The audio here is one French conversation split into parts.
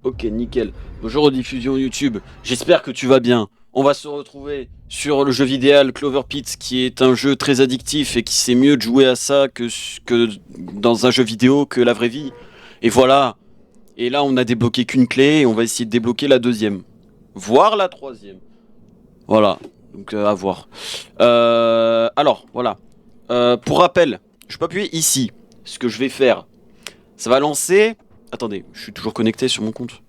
Ok, nickel. Bonjour rediffusion YouTube. J'espère que tu vas bien. On va se retrouver sur le jeu vidéo Clover Pit, qui est un jeu très addictif et qui sait mieux de jouer à ça que dans un jeu vidéo que la vraie vie. Et voilà. Et là, on a débloqué qu'une clé et on va essayer de débloquer la deuxième. Voire la troisième. Voilà. Donc, à voir. Alors, voilà. Pour rappel, je peux appuyer ici. Ce que je vais faire, ça va lancer. Attendez, je suis toujours connecté sur mon compte.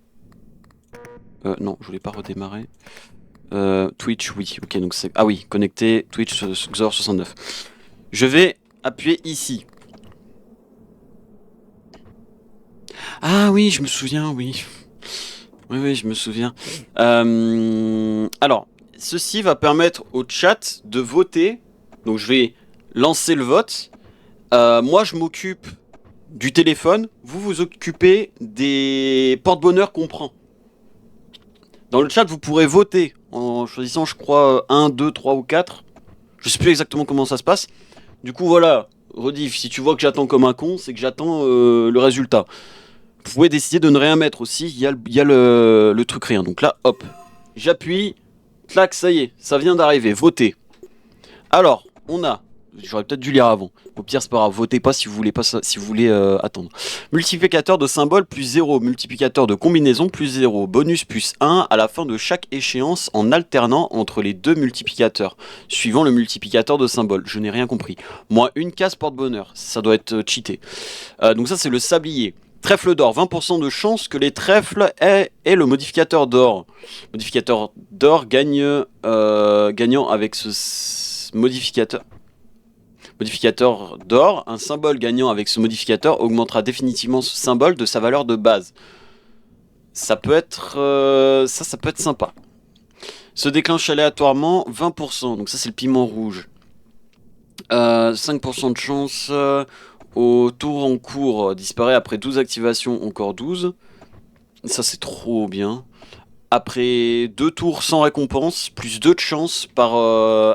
Non, je voulais pas redémarrer. Twitch, oui, ok, donc c'est... Ah oui, connecté, Twitch, Xor69. Je vais appuyer ici. Ah oui, je me souviens, oui. Oui, oui, je me souviens. Alors, ceci va permettre au chat de voter. Donc je vais lancer le vote. Moi, je m'occupe du téléphone. Vous vous occupez des porte-bonheur qu'on prend. Dans le chat, vous pourrez voter en choisissant, je crois, 1, 2, 3 ou 4. Je sais plus exactement comment ça se passe. Du coup, voilà, rediff, si tu vois que j'attends comme un con, c'est que j'attends le résultat. Vous pouvez décider de ne rien mettre aussi, il y a le truc rien. Donc là, hop, j'appuie, clac, ça y est, ça vient d'arriver, votez. Alors, on a, j'aurais peut-être dû lire avant. Au pire, c'est pas grave, votez pas si vous voulez, pas, si vous voulez attendre. Multiplicateur de symboles plus 0, multiplicateur de combinaison plus 0, bonus plus 1 à la fin de chaque échéance en alternant entre les deux multiplicateurs, suivant le multiplicateur de symboles. Je n'ai rien compris. Moi, une case porte-bonheur, ça doit être cheaté. Donc ça, c'est le sablier. Trèfle d'or, 20% de chance que les trèfles aient le modificateur d'or. Modificateur d'or gagnant avec ce modificateur. Modificateur d'or, un symbole gagnant avec ce modificateur augmentera définitivement ce symbole de sa valeur de base. Ça peut être ça peut être sympa. Se déclenche aléatoirement 20%, donc ça c'est le piment rouge. 5% de chance au tour en cours disparaît après 12 activations, encore 12. Ça c'est trop bien. Après 2 tours sans récompense, plus 2 de chance par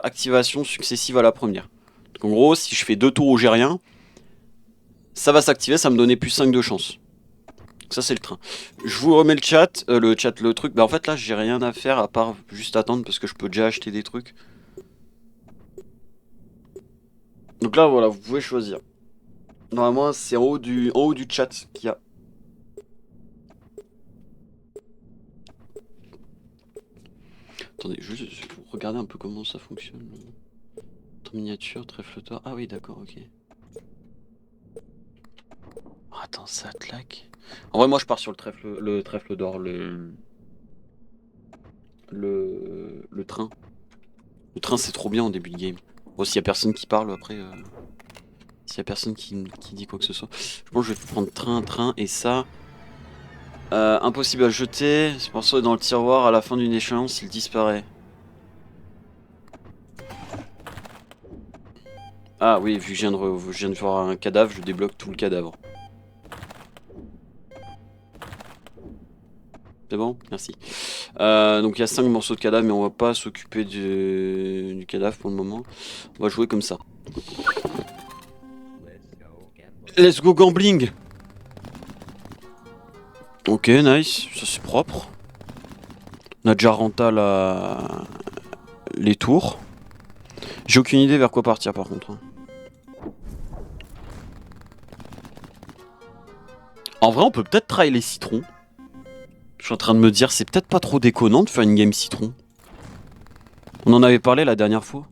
activation successive à la première. Donc en gros, si je fais 2 tours où j'ai rien, ça va s'activer, ça me donnait plus 5 de chance. Donc ça c'est le train. Je vous remets le truc. Bah en fait là j'ai rien à faire à part juste attendre parce que je peux déjà acheter des trucs. Donc là voilà, vous pouvez choisir. Normalement c'est en haut du chat qu'il y a. Attendez, juste pour regarder un peu comment ça fonctionne. Miniature, trèfle d'or. Ah oui d'accord, ok. Oh, attends, ça claque. En vrai moi je pars sur le trèfle d'or, le train. Le train c'est trop bien en début de game. Bon s'il y a personne qui parle après. S'il y a personne qui dit quoi que ce soit. Je pense que je vais prendre train et ça. Impossible à jeter. Ce morceau est dans le tiroir. À la fin d'une échéance, il disparaît. Ah oui, vu que je viens de voir un cadavre, je débloque tout le cadavre. C'est bon? Merci. Donc il y a 5 morceaux de cadavre, mais on va pas s'occuper du cadavre pour le moment. On va jouer comme ça. Let's go gambling! Ok, nice. Ça c'est propre. On a déjà renta les tours. J'ai aucune idée vers quoi partir par contre, hein. En vrai, on peut peut-être try les citrons. Je suis en train de me dire, c'est peut-être pas trop déconnant de faire une game citron. On en avait parlé la dernière fois.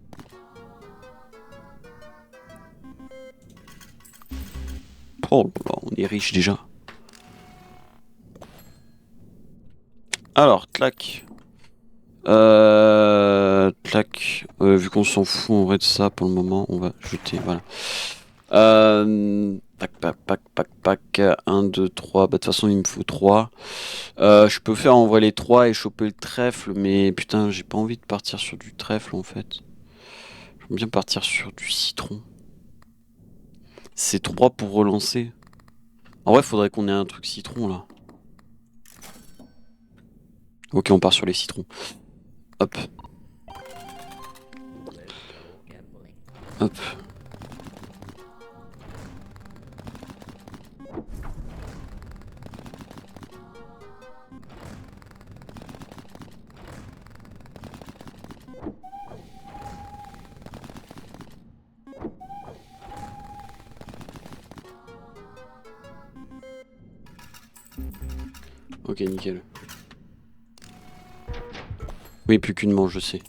Oh là là, on est riche déjà. Alors, clac. Clac. Vu qu'on s'en fout en vrai de ça pour le moment, on va jeter, voilà. Pac, pac, pac, pac, pac. 1, 2, 3. Bah, de toute façon, il me faut 3. Je peux faire en vrai les 3 et choper le trèfle, mais putain, j'ai pas envie de partir sur du trèfle en fait. J'aime bien partir sur du citron. C'est 3 pour relancer. En vrai, faudrait qu'on ait un truc citron là. Ok, on part sur les citrons. Hop. Hop. Ok, nickel. Oui, plus qu'une manche, je sais.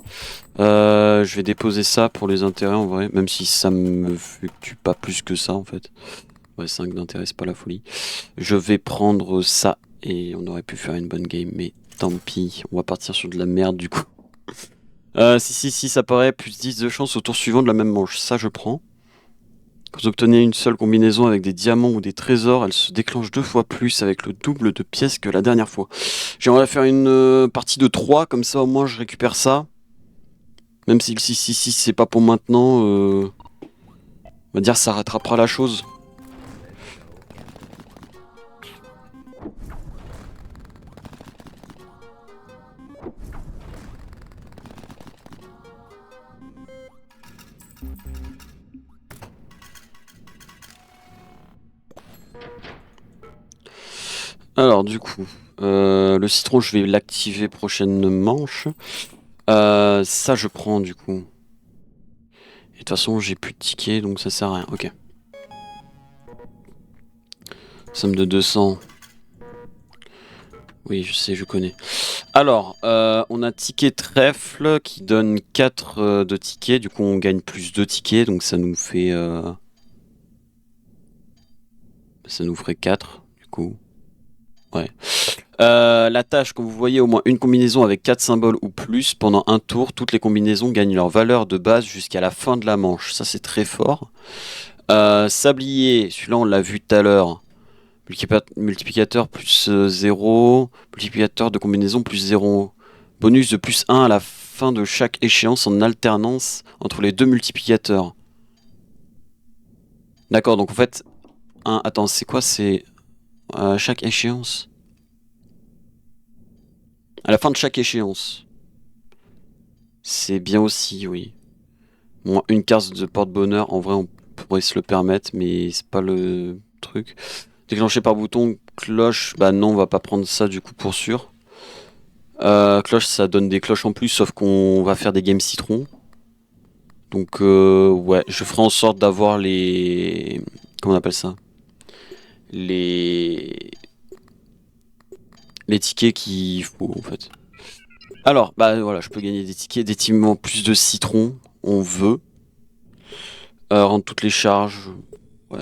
Je vais déposer ça pour les intérêts en vrai, même si ça me fluctue pas plus que ça en fait. Ouais, 5 d'intérêt, c'est pas la folie. Je vais prendre ça et on aurait pu faire une bonne game, mais tant pis, on va partir sur de la merde du coup. Si, ça paraît, plus 10 de chance au tour suivant de la même manche, ça je prends. Quand vous obtenez une seule combinaison avec des diamants ou des trésors, elle se déclenche 2 fois plus avec le double de pièces que la dernière fois. J'aimerais faire une partie de 3, comme ça au moins je récupère ça. Même si le 666 c'est pas pour maintenant, on va dire ça rattrapera la chose. Alors du coup, le citron je vais l'activer prochaine manche. Ça je prends du coup. Et de toute façon j'ai plus de tickets donc ça sert à rien. Ok. Somme de 200. Oui je sais, je connais. Alors, on a ticket trèfle qui donne 4 de tickets. Du coup on gagne plus 2 tickets. Donc ça nous fait... ça nous ferait 4 du coup. Ouais. La tâche, comme vous voyez, au moins une combinaison avec 4 symboles ou plus. Pendant un tour, toutes les combinaisons gagnent leur valeur de base jusqu'à la fin de la manche. Ça, c'est très fort. Sablier, celui-là, on l'a vu tout à l'heure. Multiplicateur plus 0. Multiplicateur de combinaison plus 0. Bonus de plus 1 à la fin de chaque échéance en alternance entre les deux multiplicateurs. D'accord, donc en fait... Attends, c'est quoi? C'est chaque échéance? À la fin de chaque échéance. C'est bien aussi, oui. Moins une carte de porte-bonheur, en vrai, on pourrait se le permettre, mais c'est pas le truc. Déclenché par bouton, cloche, bah non, on va pas prendre ça du coup pour sûr. Cloche, ça donne des cloches en plus, sauf qu'on va faire des games citron. Donc, ouais, je ferai en sorte d'avoir les. Comment on appelle ça? Les. Les tickets qu'il faut en fait. Alors, bah voilà, je peux gagner des tickets, définitivement plus de citron, on veut. Rendre toutes les charges. Ouais,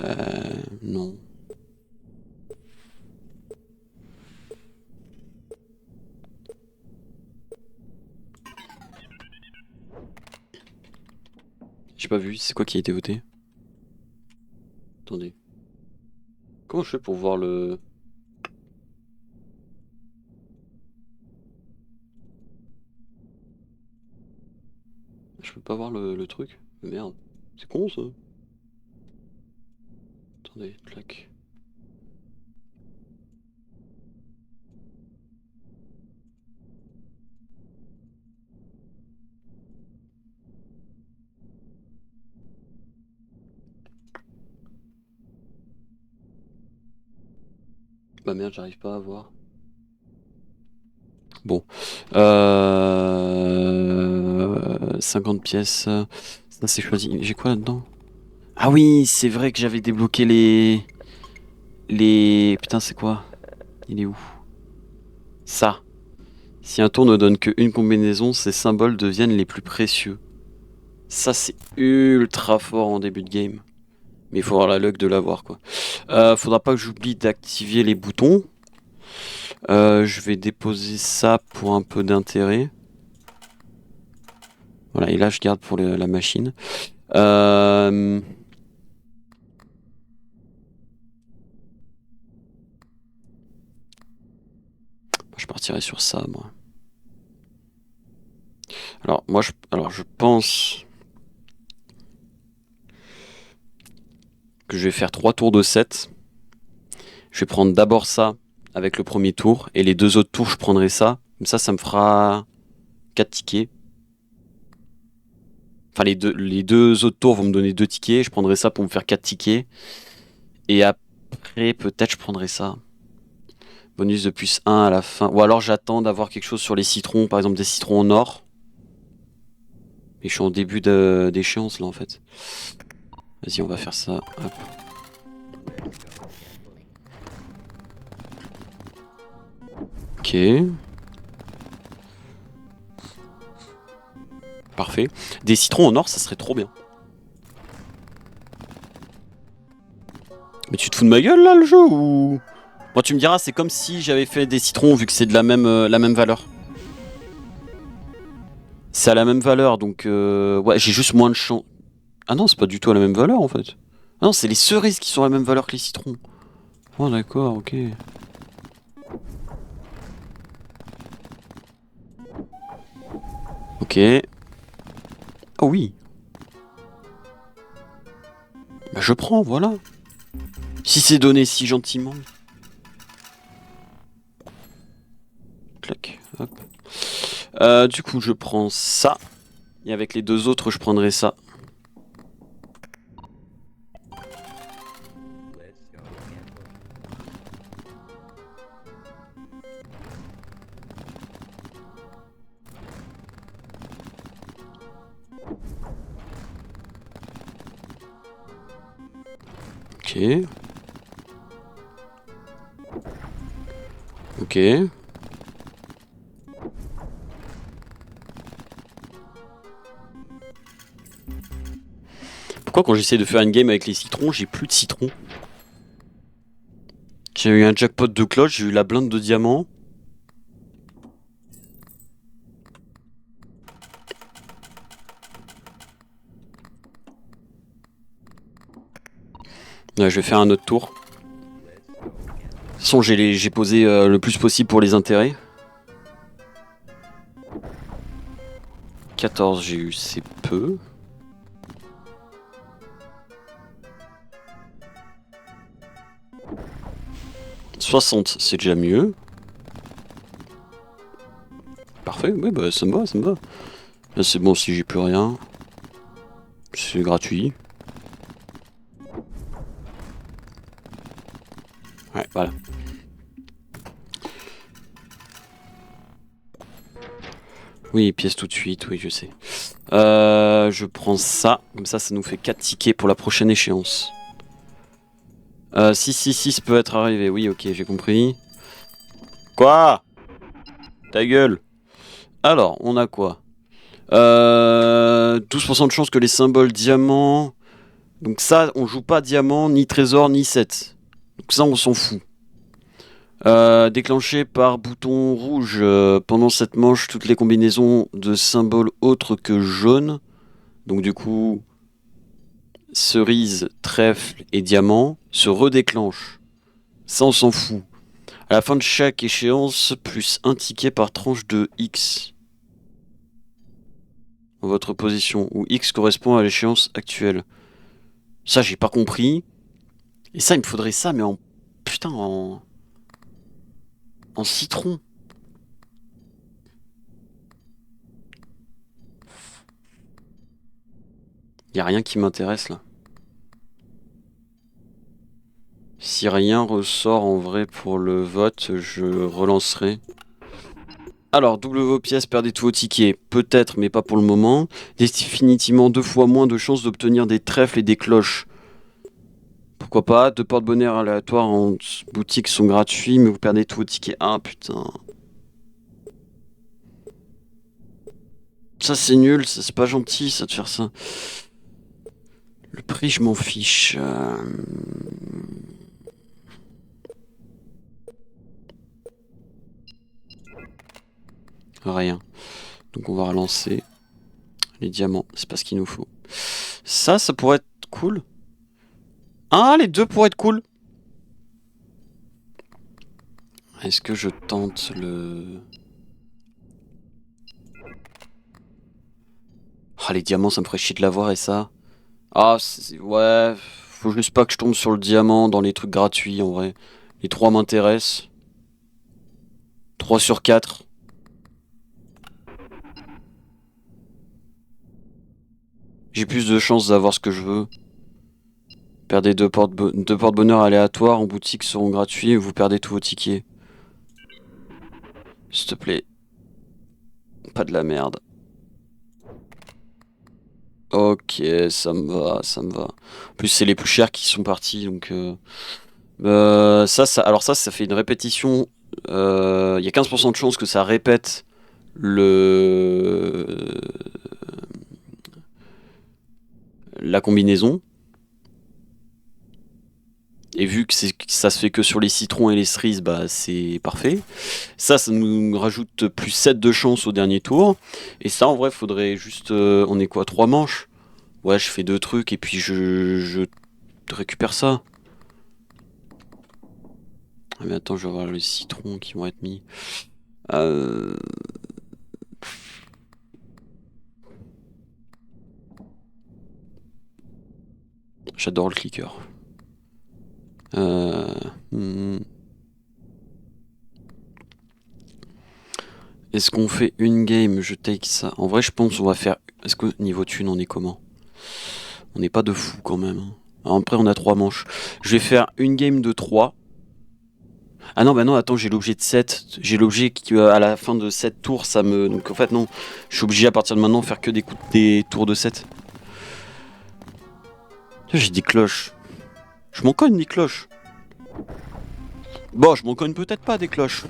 non. J'ai pas vu, c'est quoi qui a été voté? Attendez. Comment je fais pour voir le... Je peux pas voir le truc? Merde. C'est con ça. Attendez, clac. Bah merde, j'arrive pas à voir. Bon. 50 pièces. Ça c'est choisi. J'ai quoi là-dedans? Ah oui, c'est vrai que j'avais débloqué les... Les... Putain, c'est quoi? Il est où? Ça. Si un tour ne donne qu'une combinaison, ces symboles deviennent les plus précieux. Ça, c'est ultra fort en début de game. Mais il faut avoir la luck de l'avoir, quoi. Faudra pas que j'oublie d'activer les boutons. Je vais déposer ça pour un peu d'intérêt. Voilà, et là, je garde pour la machine. Je partirai sur ça, moi. Alors, je pense que je vais faire 3 tours de 7. Je vais prendre d'abord ça avec le premier tour. Et les 2 autres tours, je prendrai ça. Comme ça me fera 4 tickets. Enfin, les deux autres tours vont me donner 2 tickets. Je prendrai ça pour me faire 4 tickets. Et après, peut-être je prendrai ça. Bonus de plus 1 à la fin. Ou alors j'attends d'avoir quelque chose sur les citrons. Par exemple des citrons en or. Mais je suis en début d'échéance là en fait. Vas-y, on va faire ça. Hop. Ok. Parfait. Des citrons en or, ça serait trop bien. Mais tu te fous de ma gueule là, le jeu, ou... Bon, tu me diras, c'est comme si j'avais fait des citrons vu que c'est de la même valeur. C'est à la même valeur, donc ouais, j'ai juste moins de chance. Ah non, c'est pas du tout à la même valeur en fait. Ah non, c'est les cerises qui sont à la même valeur que les citrons. Oh d'accord, ok. Ok. Oh oui. Bah je prends, voilà. Si c'est donné si gentiment. Clac, hop. Du coup, je prends ça. Et avec les deux autres, je prendrai ça. Ok. Ok. Pourquoi quand j'essaie de faire une game avec les citrons, j'ai plus de citrons? J'ai eu un jackpot de cloche, j'ai eu la blinde de diamants. Ouais, je vais faire un autre tour. De toute façon, j'ai posé le plus possible pour les intérêts. 14, j'ai eu, c'est peu. « 60, c'est déjà mieux. Parfait, oui, bah ça me va, ça me va. Là, c'est bon si j'ai plus rien. C'est gratuit. Ouais, voilà. Oui, pièce tout de suite, oui, je sais. Je prends ça. Comme ça nous fait 4 tickets pour la prochaine échéance. 6 peut être arrivé. Oui, ok, j'ai compris. Quoi? Ta gueule. Alors, on a quoi? 12% de chance que les symboles diamant. Donc ça, on joue pas diamant, ni trésor, ni 7. Donc ça, on s'en fout. Déclenché par bouton rouge pendant cette manche, toutes les combinaisons de symboles autres que jaune. Donc du coup, cerise, trèfle et diamant se redéclenchent. Ça, on s'en fout. À la fin de chaque échéance, plus un ticket par tranche de X. Votre position, où X correspond à l'échéance actuelle. Ça, j'ai pas compris. Et ça, il me faudrait ça, mais en... Putain, en citron. Y a rien qui m'intéresse, là. Si rien ressort en vrai pour le vote, je relancerai. Alors, double vos pièces, perdez tous vos tickets. Peut-être, mais pas pour le moment. Définitivement 2 fois moins de chances d'obtenir des trèfles et des cloches. Pourquoi pas? 2 porte-bonheur aléatoires en boutique sont gratuits, mais vous perdez tous vos tickets. Ah putain. Ça c'est nul, ça c'est pas gentil ça de faire ça. Le prix, je m'en fiche. Rien. Donc on va relancer. Les diamants, c'est pas ce qu'il nous faut. Ça pourrait être cool. Ah, les deux pourraient être cool. Est-ce que je tente le... Ah, les diamants, ça me ferait chier de l'avoir et ça. Ah, ouais. Faut juste pas que je tombe sur le diamant dans les trucs gratuits en vrai. Les 3 m'intéressent. 3 sur 4. J'ai plus de chances d'avoir ce que je veux. Perdez 2 porte-bonheur aléatoires en boutique seront gratuits et vous perdez tous vos tickets. S'il te plaît. Pas de la merde. Ok, ça me va, ça me va. En plus, c'est les plus chers qui sont partis, donc... alors ça fait une répétition Il y a 15% de chances que ça répète la combinaison. Et vu que ça se fait que sur les citrons et les cerises, bah c'est parfait. Ça nous rajoute plus 7 de chance au dernier tour. Et ça, en vrai, faudrait juste... on est quoi, 3 manches? Ouais, je fais 2 trucs et puis je récupère ça. Ah, mais attends, je vais voir les citrons qui vont être mis. J'adore le clicker. Est-ce qu'on fait une game? Je take ça. En vrai, je pense qu'on va faire... Est-ce que niveau thune, on est comment? On n'est pas de fou quand même. Après, on a 3 manches. Je vais faire une game de 3. Ah non, bah non, attends, j'ai l'objet de 7. J'ai l'objet qui, à la fin de 7 tours, ça me... Donc en fait, non. Je suis obligé à partir de maintenant de faire que des tours de 7. J'ai des cloches. Je m'en cogne des cloches. Bon, je m'en cogne peut-être pas des cloches.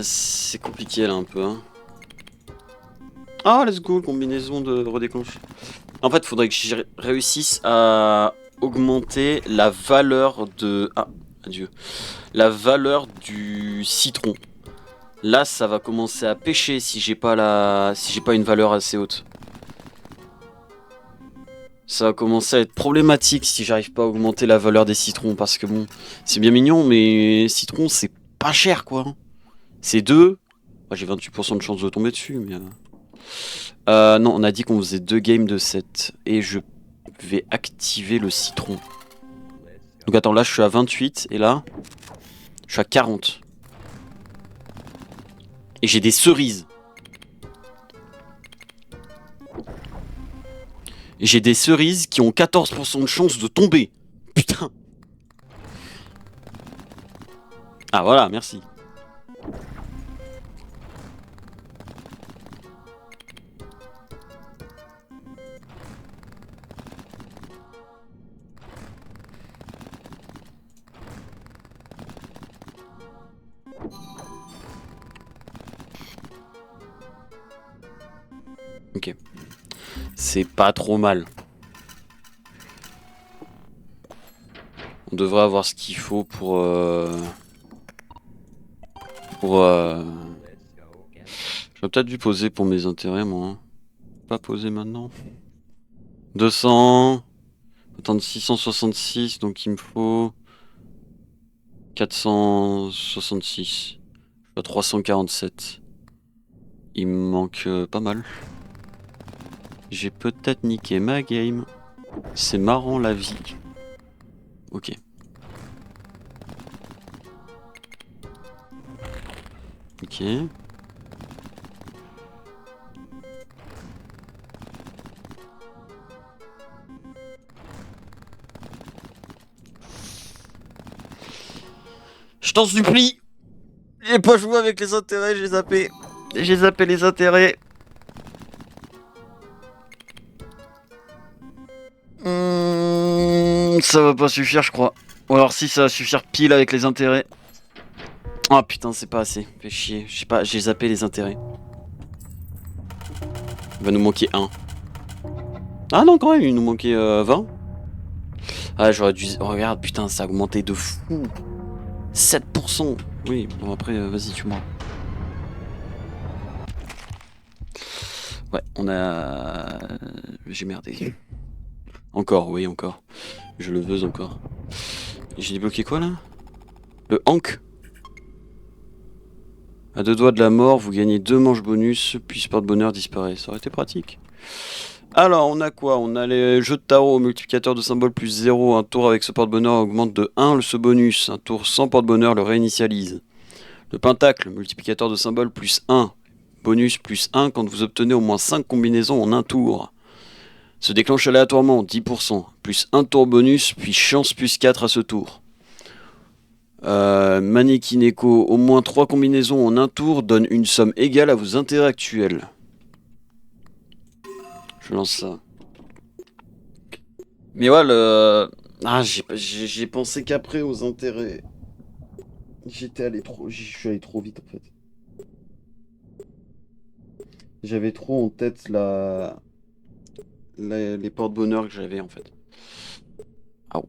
C'est compliqué là un peu. Hein. Ah, let's go, combinaison de redéclenche. En fait, il faudrait que je réussisse à augmenter la valeur de... Ah, adieu. La valeur du citron. Là, ça va commencer à pêcher si j'ai pas une valeur assez haute. Ça va commencer à être problématique si j'arrive pas à augmenter la valeur des citrons. Parce que bon, c'est bien mignon, mais citrons, c'est pas cher, quoi. C'est 2. Moi, j'ai 28% de chance de tomber dessus, mais... non, on a dit qu'on faisait 2 games de 7. Et je vais activer le citron. Donc attends, là, je suis à 28. Et là, je suis à 40. Et j'ai des cerises. Et j'ai des cerises qui ont 14% de chance de tomber. Putain. Ah voilà, merci. Ok. C'est pas trop mal. On devrait avoir ce qu'il faut pour... J'aurais peut-être dû poser pour mes intérêts, moi. Hein. Pas poser maintenant. 200... Attends, 666, donc il me faut... 466. Je suis à 347. Il me manque pas mal. J'ai peut-être niqué ma game. C'est marrant la vie. Ok. Ok. Je t'en supplie. J'ai pas joué avec les intérêts, j'ai zappé. J'ai zappé les intérêts. Ça va pas suffire, je crois. Ou alors si, ça va suffire pile avec les intérêts. Ah putain, c'est pas assez. Fais chier. Je sais pas, j'ai zappé les intérêts. Il va nous manquer 1. Ah non, quand même, il nous manquait 20. Ah, j'aurais dû... Oh, regarde, putain, ça a augmenté de fou. 7%. Oui, bon après, vas-y, tu moi. Ouais, on a... J'ai merdé. Encore, oui, encore. Je le veux encore. J'ai débloqué quoi, là? Le Hank. À 2 doigts de la mort, vous gagnez 2 manches bonus, puis porte-bonheur disparaît. Ça aurait été pratique. Alors, on a quoi? On a les jeux de tarot, multiplicateur de symboles plus 0. Un tour avec ce porte-bonheur augmente de 1 ce bonus. Un tour sans porte-bonheur le réinitialise. Le pentacle, multiplicateur de symboles plus 1. Bonus plus 1 quand vous obtenez au moins 5 combinaisons en un tour. Se déclenche aléatoirement, 10%. Plus 1 tour bonus, puis chance plus 4 à ce tour. Manekineko, au moins 3 combinaisons en un tour donne une somme égale à vos intérêts actuels. Je lance ça. Mais ouais, le... Ah, j'ai pensé qu'après aux intérêts. Je suis allé trop vite en fait. J'avais trop en tête les porte-bonheur que j'avais en fait. Ah,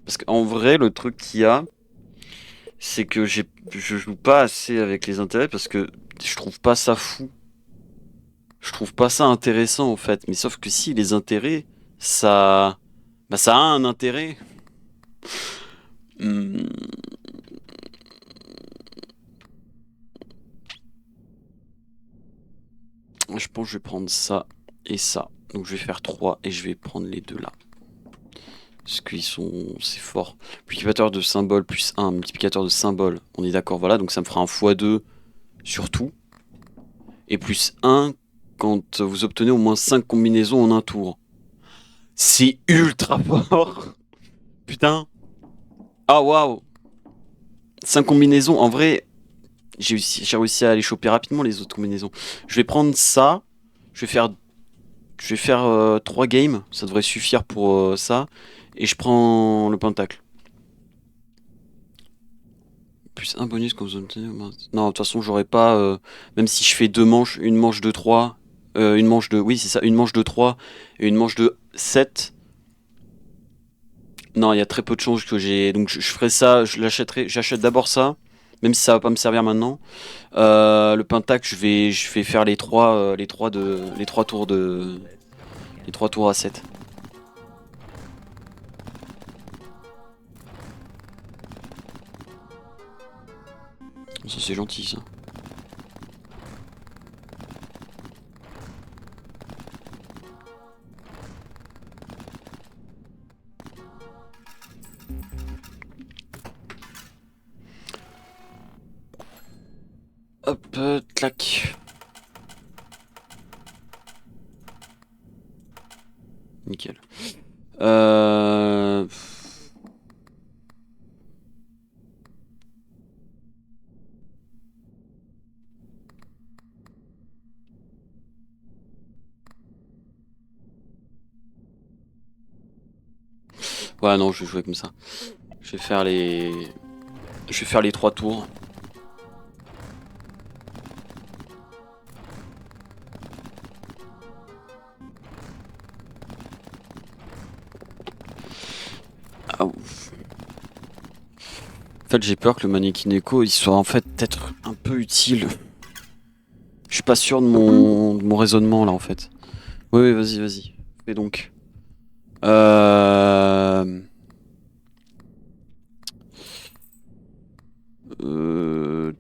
parce qu'en vrai, le truc qu'il y a, c'est que je joue pas assez avec les intérêts parce que je trouve pas ça fou. Je trouve pas ça intéressant en fait. Mais sauf que si les intérêts, ça, bah ça a un intérêt. Hmm, je pense que je vais prendre ça et ça. Donc je vais faire 3 et je vais prendre les deux là. Parce qu'ils sont... c'est fort. Multiplicateur de symboles plus 1, multiplicateur de symboles. On est d'accord, voilà. Donc ça me fera un x2 sur tout. Et plus 1 quand vous obtenez au moins 5 combinaisons en un tour. C'est ultra fort. Putain. Ah waouh. 5 combinaisons. En vrai, j'ai réussi à aller choper rapidement les autres combinaisons. Je vais prendre ça. Je vais faire, 3 games. Ça devrait suffire pour ça. Et je prends le pentacle. Plus un bonus quand vous obtenez. Non, de toute façon, j'aurais pas. Même si je fais deux manches, une manche de 3, une manche de. Oui, c'est ça, une manche de 3 et une manche de 7. Non, il y a très peu de chances que j'ai. Donc je ferai ça, je l'achèterai. J'achète d'abord ça, même si ça va pas me servir maintenant. Le pentacle, je vais faire les trois tours de. Les 3 tours à 7. Ça, c'est gentil, ça. Hop, clac. Nickel. Euh... Ouais, non, je vais jouer comme ça. Je vais faire les. Je vais faire les 3 tours. Ah, ouf. En fait, j'ai peur que le mannequin écho il soit en fait peut-être un peu utile. Je suis pas sûr de mon raisonnement là en fait. Oui, oui, vas-y, vas-y. Fais donc. Euh...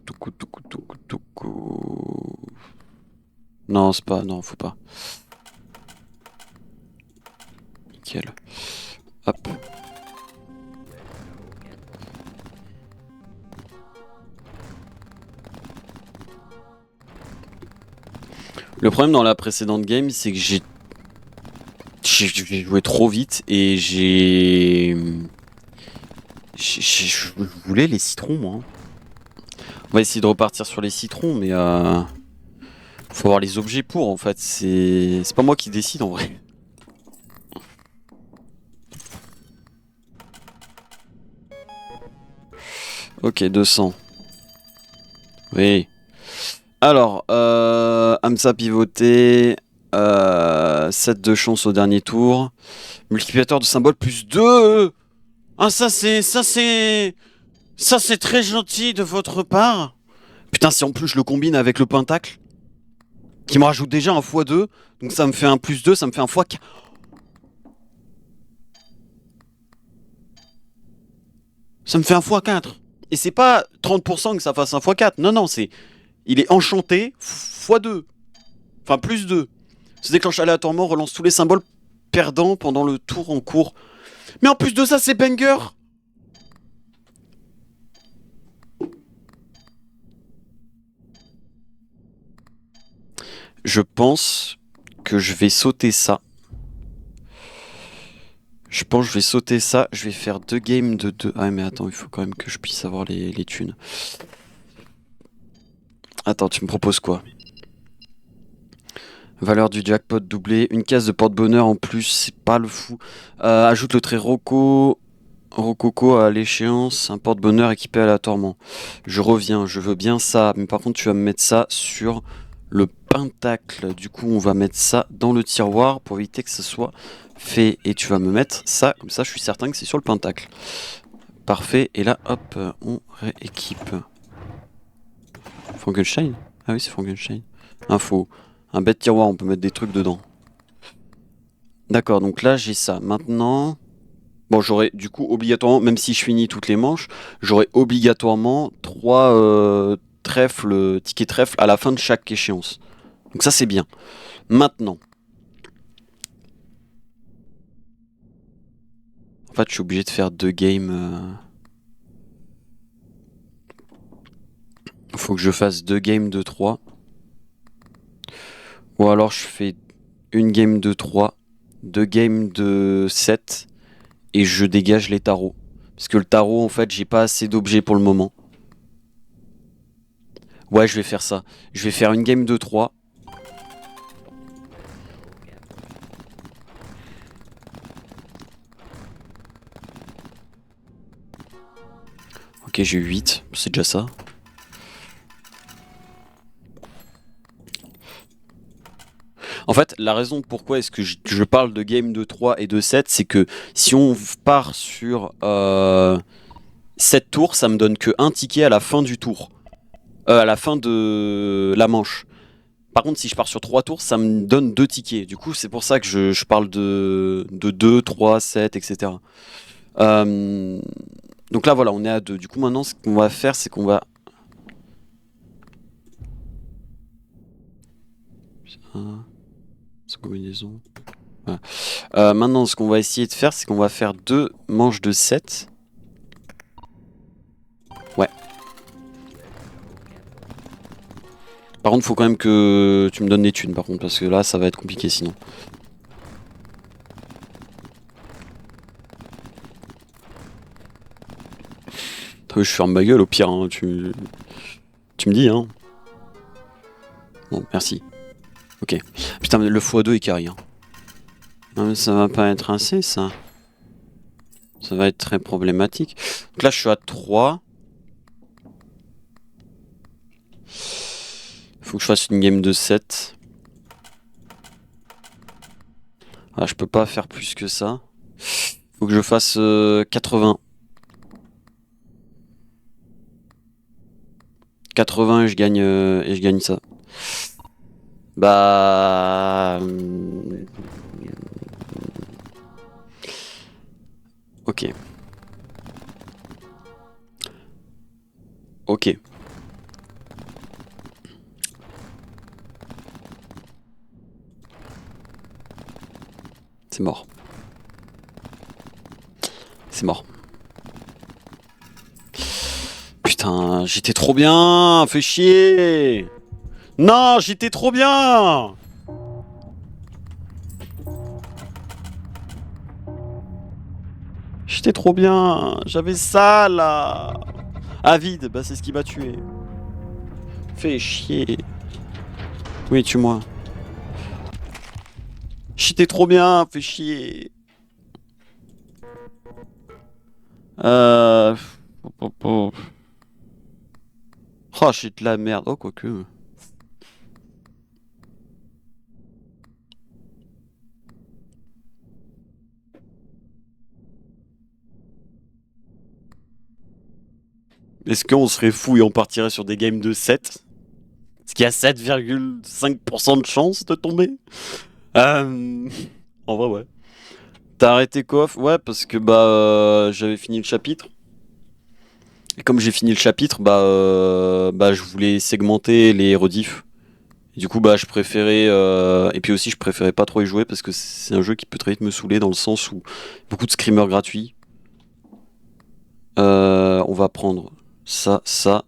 Toukou, toukou, toukou, toukou. Non, c'est pas. Non, faut pas. Nickel. Hop. Le problème dans la précédente game, c'est que j'ai joué trop vite et je voulais les citrons, moi. On va essayer de repartir sur les citrons, mais faut avoir les objets pour, en fait. C'est pas moi qui décide, en vrai. Ok, 200. Oui. Alors, Hamza pivoté. 7 de chance au dernier tour. Multiplicateur de symboles plus 2. Ah, ça c'est très gentil de votre part. Putain, si en plus je le combine avec le pentacle, qui me rajoute déjà un x2, donc ça me fait un plus 2, ça me fait un x4. Ça me fait un x4. Et c'est pas 30% que ça fasse un x4. Non, non, c'est. Il est enchanté x2. Enfin, plus 2. Se déclenche aléatoirement, relance tous les symboles perdants pendant le tour en cours. Mais en plus de ça, c'est banger. Je pense que je vais sauter ça. Je pense que je vais sauter ça. Je vais faire 2 games de 2. Ah, mais attends, il faut quand même que je puisse avoir les thunes. Attends, tu me proposes quoi? Valeur du jackpot doublée. Une case de porte-bonheur en plus, c'est pas le fou. Ajoute le trait Rococo à l'échéance, un porte-bonheur équipé aléatoirement. Je reviens, je veux bien ça. Mais par contre, tu vas me mettre ça sur le pentacle. Du coup, on va mettre ça dans le tiroir pour éviter que ce soit fait. Et tu vas me mettre ça, comme ça, je suis certain que c'est sur le pentacle. Parfait. Et là, hop, on rééquipe. Frankenstein? Ah oui, c'est Frankenstein. Info. Un bête tiroir, on peut mettre des trucs dedans. D'accord, donc là, j'ai ça. Maintenant... Bon, j'aurais du coup obligatoirement, même si je finis toutes les manches, j'aurais obligatoirement 3 trèfles, tickets trèfle à la fin de chaque échéance. Donc ça c'est bien. Maintenant, en fait je suis obligé de faire 2 games. Faut que je fasse 2 games de 3. Ou alors je fais une game de 3, 2 games de 7 et je dégage les tarots. Parce que le tarot en fait j'ai pas assez d'objets pour le moment. Ouais, je vais faire ça. Je vais faire une game de 3. Ok, j'ai eu 8, c'est déjà ça. En fait, la raison pourquoi est-ce que je parle de game de 3 et de 7, c'est que si on part sur 7 tours, ça me donne que un ticket à la fin du tour. À la fin de la manche. Par contre, si je pars sur 3 tours, ça me donne 2 tickets. Du coup, c'est pour ça que je parle de 2, 3, 7, etc. Donc là, voilà, on est à 2. Du coup, maintenant, ce qu'on va faire, c'est qu'on va... Sans combinaison. Voilà. Maintenant, ce qu'on va essayer de faire, c'est qu'on va faire 2 manches de 7. Ouais. Par contre, faut quand même que tu me donnes des thunes, par contre, parce que là, ça va être compliqué sinon. Je ferme ma gueule au pire, hein. Tu me dis, hein. Bon, merci. Ok. Putain, le x2 est carré, hein. Non, mais ça va pas être assez, ça. Ça va être très problématique. Donc là, je suis à 3. Faut que je fasse une game de 7. Ah, je peux pas faire plus que ça. Faut que je fasse 80. 80 et je gagne ça. Bah... Ok. Ok. C'est mort. C'est mort. Putain, j'étais trop bien. Fais chier. Non, j'étais trop bien. J'étais trop bien. J'avais ça, là. Avide, bah c'est ce qui m'a tué. Fais chier. Oui, tue-moi. J'étais trop bien. Fais chier. Euh... Oh, j'ai de la merde. Oh, quoique. Est-ce qu'on serait fou et on partirait sur des games de 7? Est-ce qu'il y a 7,5% de chance de tomber? En vrai, ouais. T'as arrêté Coff? Ouais, parce que j'avais fini le chapitre. Et comme j'ai fini le chapitre, je voulais segmenter les rediffs. Et du coup, je préférais. Et puis aussi, je préférais pas trop y jouer parce que c'est un jeu qui peut très vite me saouler dans le sens où beaucoup de screamers gratuits. On va prendre ça, ça.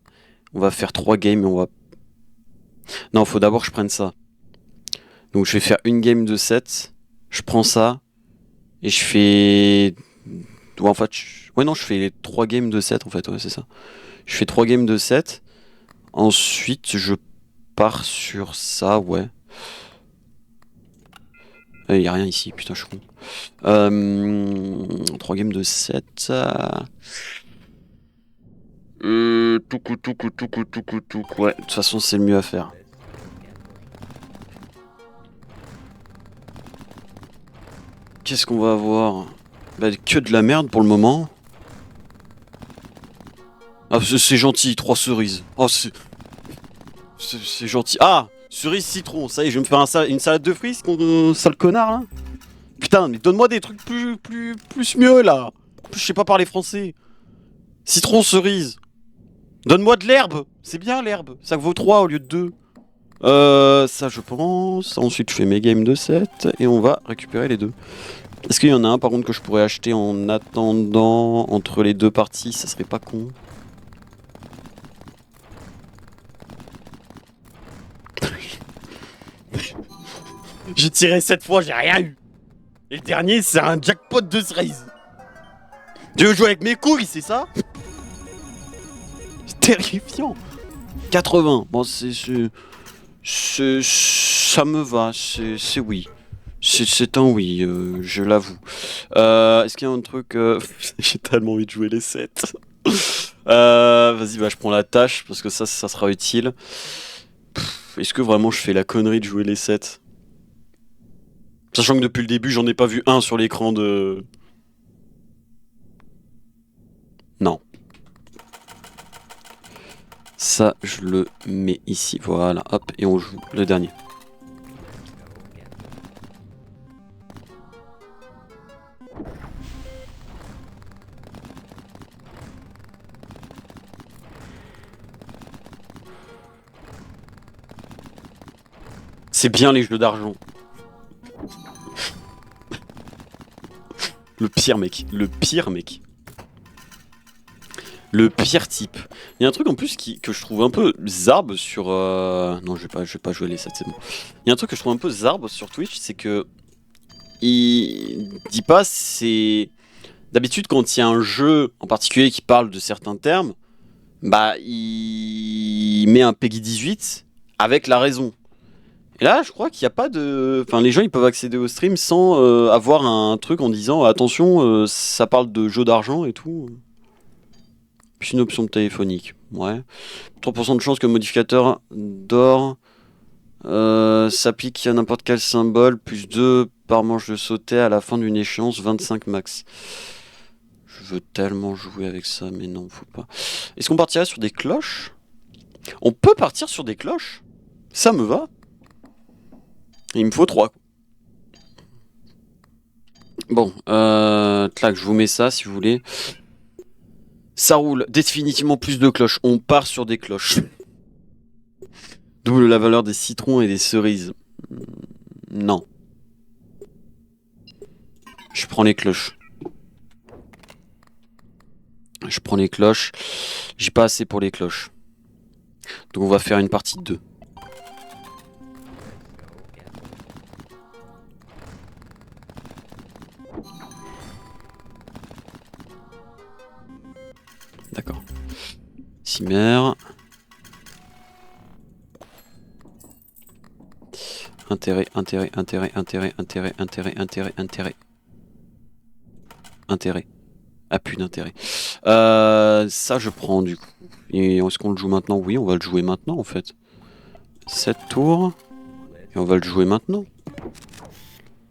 On va faire 3 games et on va. Non, faut d'abord que je prenne ça. Donc je vais faire une game de 7. Je prends ça. Et je fais. Ouais, en fait, ouais, non, je fais les 3 games de 7 en fait, ouais, c'est ça. Je fais 3 games de 7. Ensuite, je pars sur ça, ouais. Y a rien ici, putain, je suis con. 3 games de 7. Touc. Ouais, de toute façon, c'est le mieux à faire. Qu'est-ce qu'on va avoir? Bah, que de la merde pour le moment. Ah, c'est gentil, 3 cerises. Oh, c'est gentil. Ah, cerise citron, ça y est, je vais me faire une salade de fruits, sale connard là. Putain, mais donne-moi des trucs plus mieux là. En plus, je sais pas parler français. Citron, cerise. Donne-moi de l'herbe. C'est bien l'herbe. Ça vaut 3 au lieu de 2. Ça je pense. Ensuite, je fais mes games de 7 et on va récupérer les deux. Est-ce qu'il y en a un par contre que je pourrais acheter en attendant entre les deux parties? Ça serait pas con. J'ai tiré 7 fois, j'ai rien eu. Et le dernier, c'est un jackpot de cerise. Tu veux jouer avec mes couilles, c'est ça? C'est terrifiant. 80. Bon, ça me va. C'est oui. C'est un oui, je l'avoue. Est-ce qu'il y a un truc... J'ai tellement envie de jouer les 7. Vas-y, bah je prends la tâche parce que ça sera utile. Est-ce que vraiment je fais la connerie de jouer les 7? Sachant que depuis le début, j'en ai pas vu un sur l'écran de... Non. Ça, je le mets ici. Voilà, hop, et on joue le dernier. C'est bien les jeux d'argent. Le pire mec. Le pire mec. Le pire type. Il y a un truc en plus que je trouve un peu zarbe sur... Non, je vais pas jouer les 7, c'est bon. Il y a un truc que je trouve un peu zarbe sur Twitch, c'est que... Il dit pas, c'est... D'habitude, quand il y a un jeu en particulier qui parle de certains termes, bah, il met un Peggy 18 avec la raison. Et là, je crois qu'il n'y a pas de... Enfin, les gens, ils peuvent accéder au stream sans avoir un truc en disant attention, ça parle de jeu d'argent et tout. Puis une option téléphonique, ouais. 3% de chance que le modificateur d'or s'applique à n'importe quel symbole, plus 2 par manche de sauter à la fin d'une échéance, 25 max. Je veux tellement jouer avec ça, mais non, faut pas. Est-ce qu'on partirait sur des cloches? On peut partir sur des cloches. Ça me va. Il me faut 3. Bon, clac, je vous mets ça si vous voulez. Ça roule, définitivement plus de cloches. On part sur des cloches. Double la valeur des citrons et des cerises. Non. Je prends les cloches. Je prends les cloches. J'ai pas assez pour les cloches. Donc on va faire une partie de 2. D'accord. Cimère. Intérêt. Ah, plus d'intérêt. Ça, je prends du coup. Et est-ce qu'on le joue maintenant? Oui, on va le jouer maintenant en fait. 7 tours. Et on va le jouer maintenant.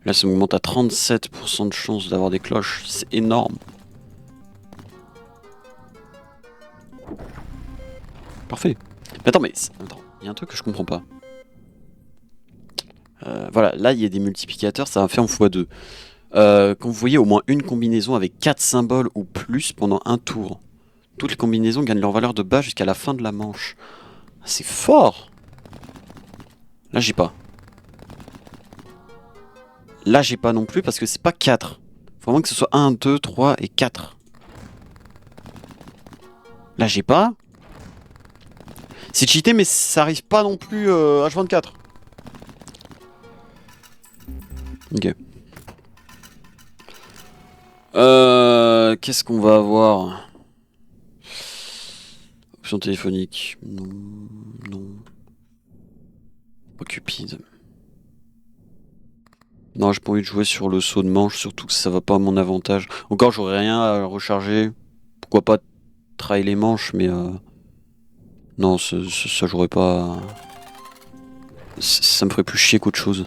Là, ça m'augmente à 37% de chance d'avoir des cloches. C'est énorme. Parfait. Mais attends, il y a un truc que je comprends pas. Voilà, là, il y a des multiplicateurs, ça va faire en x2. Quand vous voyez au moins une combinaison avec 4 symboles ou plus pendant un tour, toutes les combinaisons gagnent leur valeur de base jusqu'à la fin de la manche. C'est fort! Là, j'ai pas. Là, j'ai pas non plus parce que c'est pas 4. Faut vraiment que ce soit 1, 2, 3 et 4. Là, j'ai pas. C'est cheaté, mais ça arrive pas non plus H24. Ok. Qu'est-ce qu'on va avoir? Option téléphonique. Non. Non. Cupid. Non, j'ai pas envie de jouer sur le saut de manche, surtout que ça va pas à mon avantage. Encore, j'aurais rien à recharger. Pourquoi pas trahir les manches, mais non, ça jouerait pas. Ça me ferait plus chier qu'autre chose.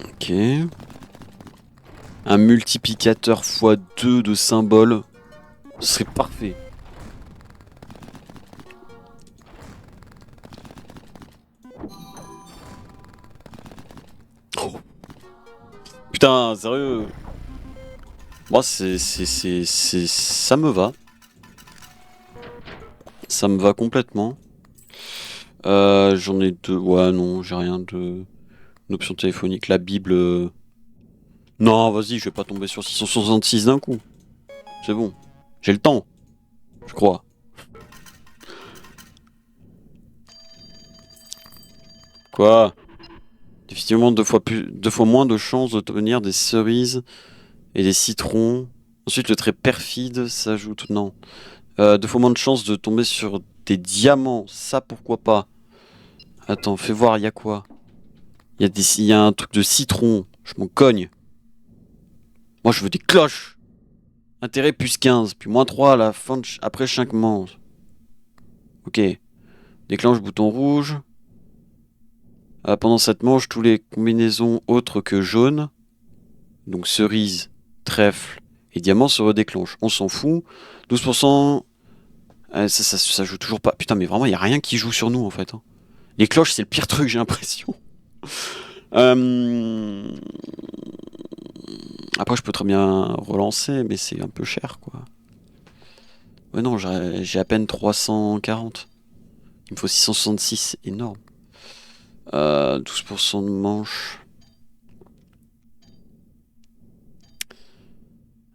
Ok. Un multiplicateur x2 de symboles. Ce serait parfait. Oh. Putain, sérieux. Moi, ça me va. Ça me va complètement. J'en ai deux. Ouais, non, j'ai rien de. Une option téléphonique. La Bible. Non, vas-y, je vais pas tomber sur 666 d'un coup. C'est bon. J'ai le temps. Je crois. Quoi? Effectivement, deux fois moins de chances d'obtenir des cerises et des citrons. Ensuite, le trait perfide s'ajoute. Non. Deux fois moins de chances de tomber sur des diamants. Ça, pourquoi pas? Attends, fais voir, il y a quoi? Il y a un truc de citron. Je m'en cogne. Moi, je veux des cloches. Intérêt plus 15, puis moins 3 à la fin après chaque manche. Ok. Déclenche bouton rouge. Pendant cette manche, tous les combinaisons autres que jaune, donc cerise, trèfle et diamant, se redéclenchent. On s'en fout. 12%. Ça joue toujours pas. Putain, mais vraiment, il n'y a rien qui joue sur nous en fait. Hein. Les cloches, c'est le pire truc, j'ai l'impression. Après, je peux très bien relancer, mais c'est un peu cher quoi. Ouais, non, j'ai à peine 340. Il me faut 666, c'est énorme. 12% de manche.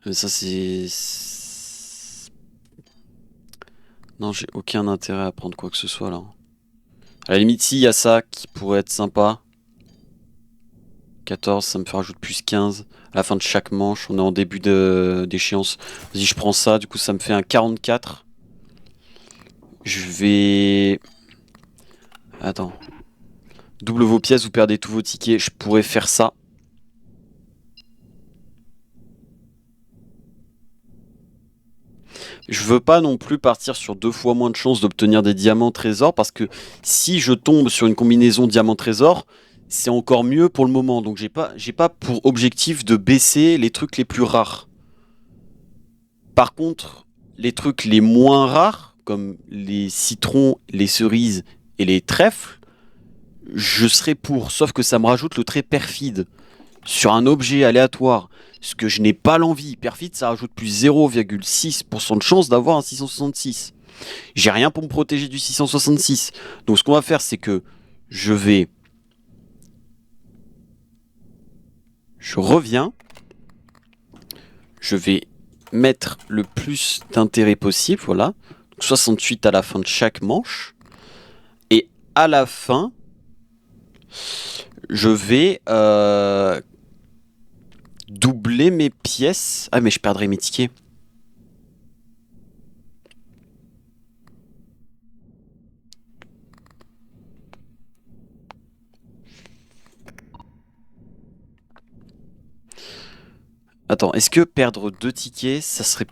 Mais ça, c'est. Non, j'ai aucun intérêt à prendre quoi que ce soit là. À la limite, si, il y a ça qui pourrait être sympa. 14, ça me fait rajouter plus 15. À la fin de chaque manche, on est en début d'échéance. Vas-y, je prends ça, du coup, ça me fait un 44. Je vais. Attends. Double vos pièces, vous perdez tous vos tickets. Je pourrais faire ça. Je veux pas non plus partir sur 2 fois moins de chances d'obtenir des diamants trésors parce que si je tombe sur une combinaison diamant trésor, c'est encore mieux pour le moment. Donc j'ai pas pour objectif de baisser les trucs les plus rares. Par contre, les trucs les moins rares, comme les citrons, les cerises et les trèfles, je serais pour. Sauf que ça me rajoute le trait perfide sur un objet aléatoire. Ce que je n'ai pas l'envie. Perfide, ça rajoute plus 0,6% de chance d'avoir un 666. J'ai rien pour me protéger du 666. Donc ce qu'on va faire, c'est que je reviens. Je vais mettre le plus d'intérêt possible. Voilà. Donc 68 à la fin de chaque manche. Et à la fin, je vais doubler mes pièces. Ah, mais je perdrai mes tickets. Attends, est-ce que perdre 2 tickets, ça serait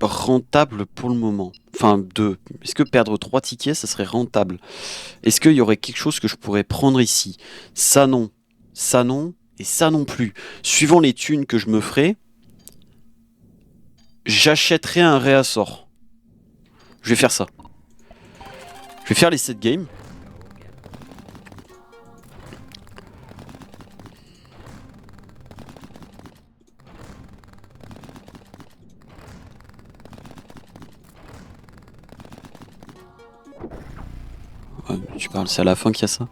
rentable pour le moment? Enfin, 2. Est-ce que perdre 3 tickets, ça serait rentable? Est-ce qu'il y aurait quelque chose que je pourrais prendre ici? Ça non. Ça non. Et ça non plus. Suivant les thunes que je me ferai, j'achèterai un réassort. Je vais faire ça. Je vais faire les 7 games. Ouais, tu parles, c'est à la fin qu'il y a ça.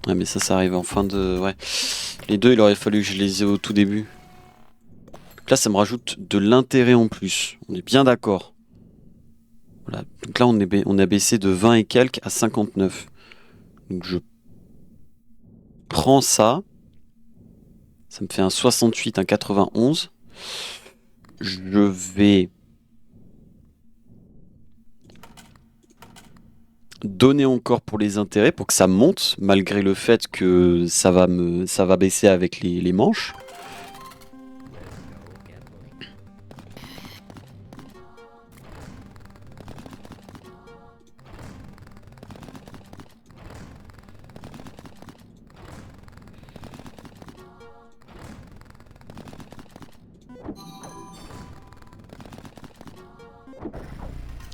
Ouais, mais ça arrive en fin de... Ouais. Les deux, il aurait fallu que je les ai au tout début. Donc là, ça me rajoute de l'intérêt en plus. On est bien d'accord. Voilà. Donc là, on a baissé de 20 et quelques à 59. Donc je prends ça. Ça me fait un 68, un 91. Je vais donner encore pour les intérêts pour que ça monte, malgré le fait que ça va baisser avec les manches.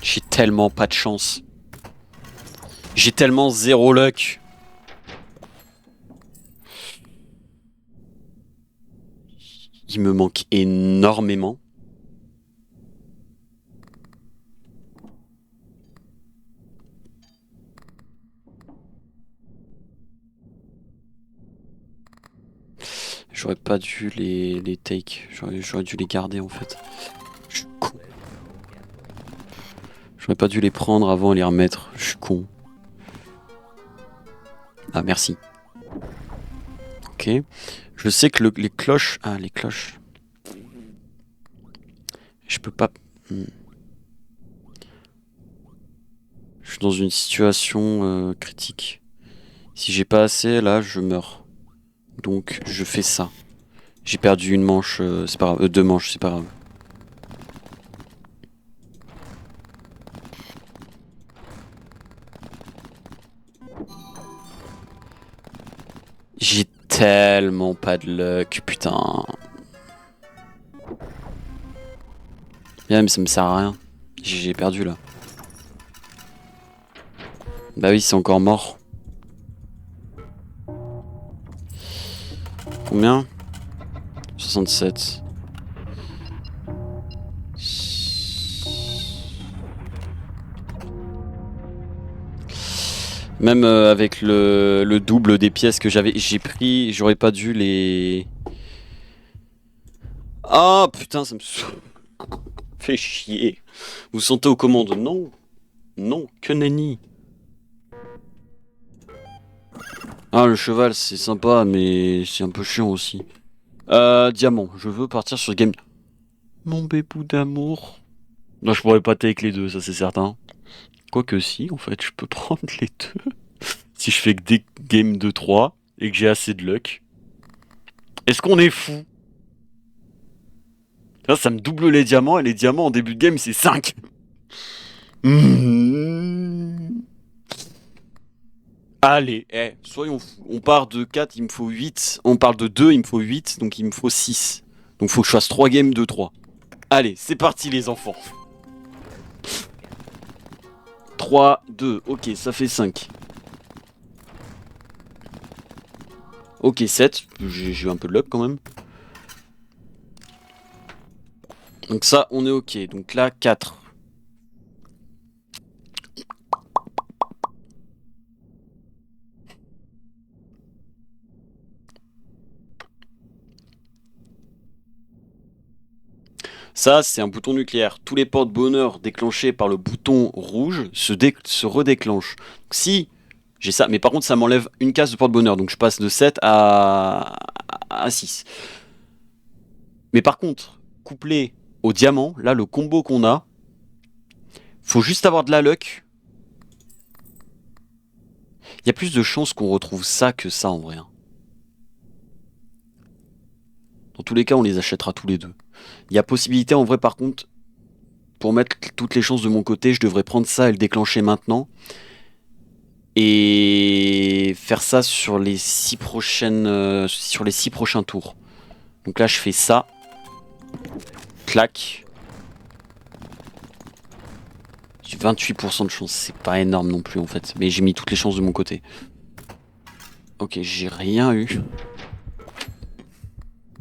J'ai tellement pas de chance. J'ai tellement zéro luck. Il me manque énormément. J'aurais pas dû les take. J'aurais dû les garder en fait. Je suis con. J'aurais pas dû les prendre avant et les remettre. Je suis con. Ah merci. Ok. Je sais que les cloches... Ah les cloches. Je peux pas... Je suis dans une situation critique. Si j'ai pas assez, là, je meurs. Donc, je fais ça. J'ai perdu une manche, c'est pas grave. Deux manches, c'est pas grave. J'ai tellement pas de luck, putain. Bien, mais ça me sert à rien. J'ai perdu, là. Bah oui, c'est encore mort. Combien? 67. Même avec le double des pièces que j'ai pris, j'aurais pas dû les... Ah putain, ça me fait chier. Vous sentez aux commandes? Non. Non, que nenni. Ah, le cheval, c'est sympa, mais c'est un peu chiant aussi. Diamant, je veux partir sur le game. Mon bébou d'amour. Non, je pourrais pas avec les deux, ça c'est certain. Quoique si, en fait, je peux prendre les deux. Si je fais que des games de 3 et que j'ai assez de luck. Est-ce qu'on est fou? Là, ça me double les diamants et les diamants en début de game, c'est 5. Allez, soyons fous. On part de 4, il me faut 8. On parle de 2, il me faut 8, donc il me faut 6. Donc faut que je fasse 3 games de 3. Allez, c'est parti les enfants. 3, 2, ok, ça fait 5. Ok, 7, j'ai eu un peu de luck quand même. Donc ça, on est ok. Donc là, 4. Ça, c'est un bouton nucléaire. Tous les porte-bonheur déclenchés par le bouton rouge se redéclenchent. Donc, si j'ai ça, mais par contre, ça m'enlève une case de porte-bonheur. Donc je passe de 7 à 6. Mais par contre, couplé au diamant, là, le combo qu'on a, faut juste avoir de la luck. Il y a plus de chances qu'on retrouve ça que ça en vrai. Dans tous les cas, on les achètera tous les deux. Il y a possibilité en vrai par contre, pour mettre toutes les chances de mon côté, je devrais prendre ça et le déclencher maintenant. Et faire ça sur les 6 prochains tours. Donc là je fais ça. Clac. J'ai 28% de chance, c'est pas énorme non plus en fait. Mais j'ai mis toutes les chances de mon côté. Ok, j'ai rien eu.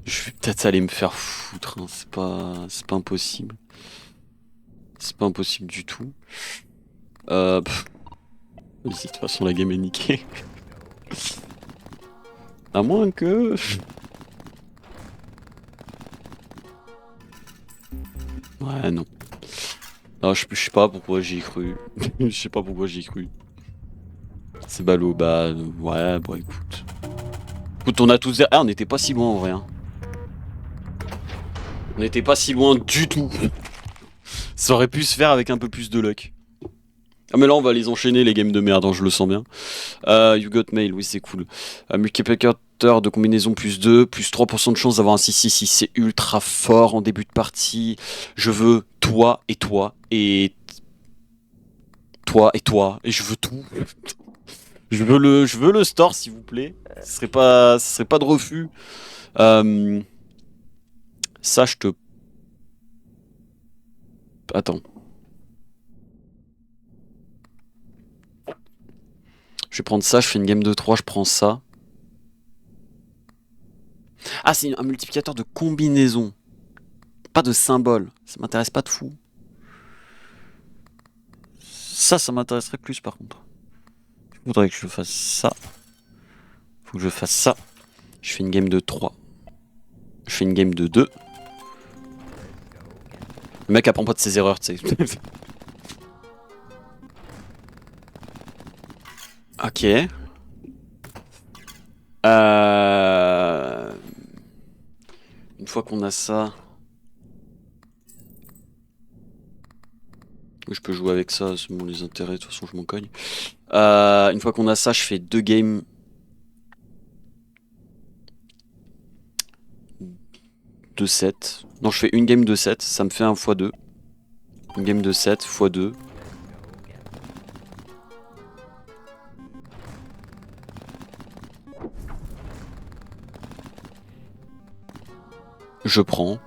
Je vais peut-être aller me faire foutre, hein. C'est pas impossible. C'est pas impossible du tout. De toute façon la game est niquée. À moins que... Ouais, non. Non, je sais pas pourquoi j'y ai cru. Je sais pas pourquoi j'y ai cru. C'est ballot, bah... Ouais, bon écoute. Écoute, on a tous... Ah, on n'était pas si loin en vrai. Hein. On n'était pas si loin du tout. Ça aurait pu se faire avec un peu plus de luck. Ah mais là on va les enchaîner les games de merde, hein, je le sens bien. You got mail, oui c'est cool. Multiplicateur de combinaison plus 2, plus 3% de chance d'avoir un 6-6-6, c'est ultra fort en début de partie. Je veux toi et toi et toi et toi et je veux tout. Je veux le store s'il vous plaît. Ce serait pas de refus. Euh, ça je te... Attends. Je vais prendre ça, je fais une game de 3, je prends ça. Ah, c'est un multiplicateur de combinaison. Pas de symbole. Ça m'intéresse pas de fou. Ça m'intéresserait plus par contre. Il faudrait que je fasse ça. Faut que je fasse ça. Je fais une game de 3. Je fais une game de 2. Le mec apprend pas de ses erreurs, tu sais. Ok. Une fois qu'on a ça... Je peux jouer avec ça, c'est bon les intérêts, de toute façon je m'en cogne. Une fois qu'on a ça, je fais 2 games... de 7. Non, je fais une game de 7, ça me fait un x2. Une game de 7 x2. Je prends.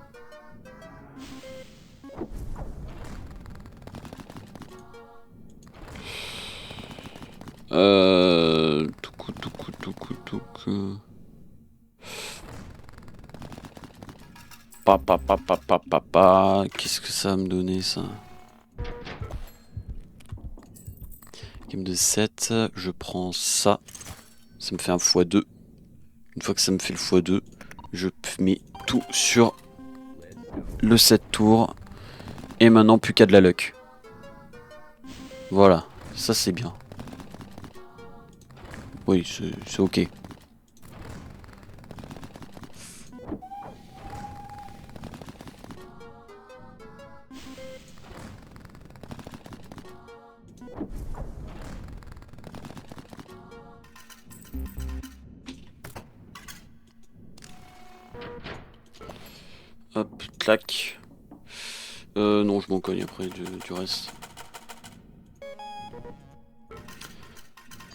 Qu'est-ce que ça va me donner ça? Game de 7, je prends ça. Ça me fait un x2. Une fois que ça me fait le x2, je mets tout sur le 7 tours. Et maintenant, plus qu'à de la luck. Voilà, ça c'est bien. Oui, c'est ok. Hop, clac. Non, je m'en cogne après du reste.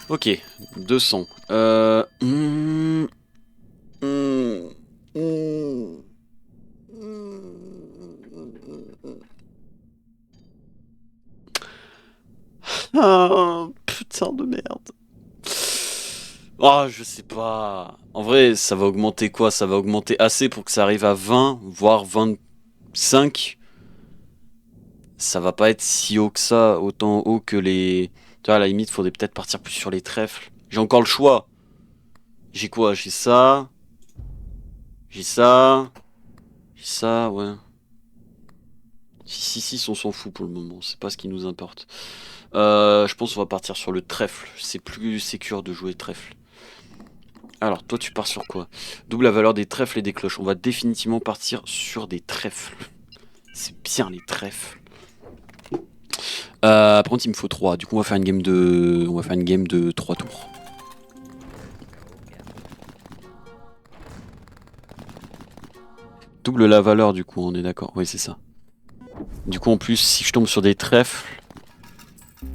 Ok, 200. Ah, putain de merde. Ah, je sais pas. En vrai, ça va augmenter quoi? Ça va augmenter assez pour que ça arrive à 20, voire 25. Ça va pas être si haut que ça, autant haut que les... Tu vois, à la limite, faudrait peut-être partir plus sur les trèfles. J'ai encore le choix. J'ai quoi? J'ai ça. J'ai ça. J'ai ça, ouais. Si, on s'en fout pour le moment. C'est pas ce qui nous importe. Je pense qu'on va partir sur le trèfle. C'est plus sécure de jouer trèfle. Alors, toi, tu pars sur quoi? Double la valeur des trèfles et des cloches. On va définitivement partir sur des trèfles. C'est bien les trèfles. Par contre, il me faut 3. Du coup, on va faire une game de 3 tours. Double la valeur, du coup, on est d'accord. Oui, c'est ça. Du coup, en plus, si je tombe sur des trèfles,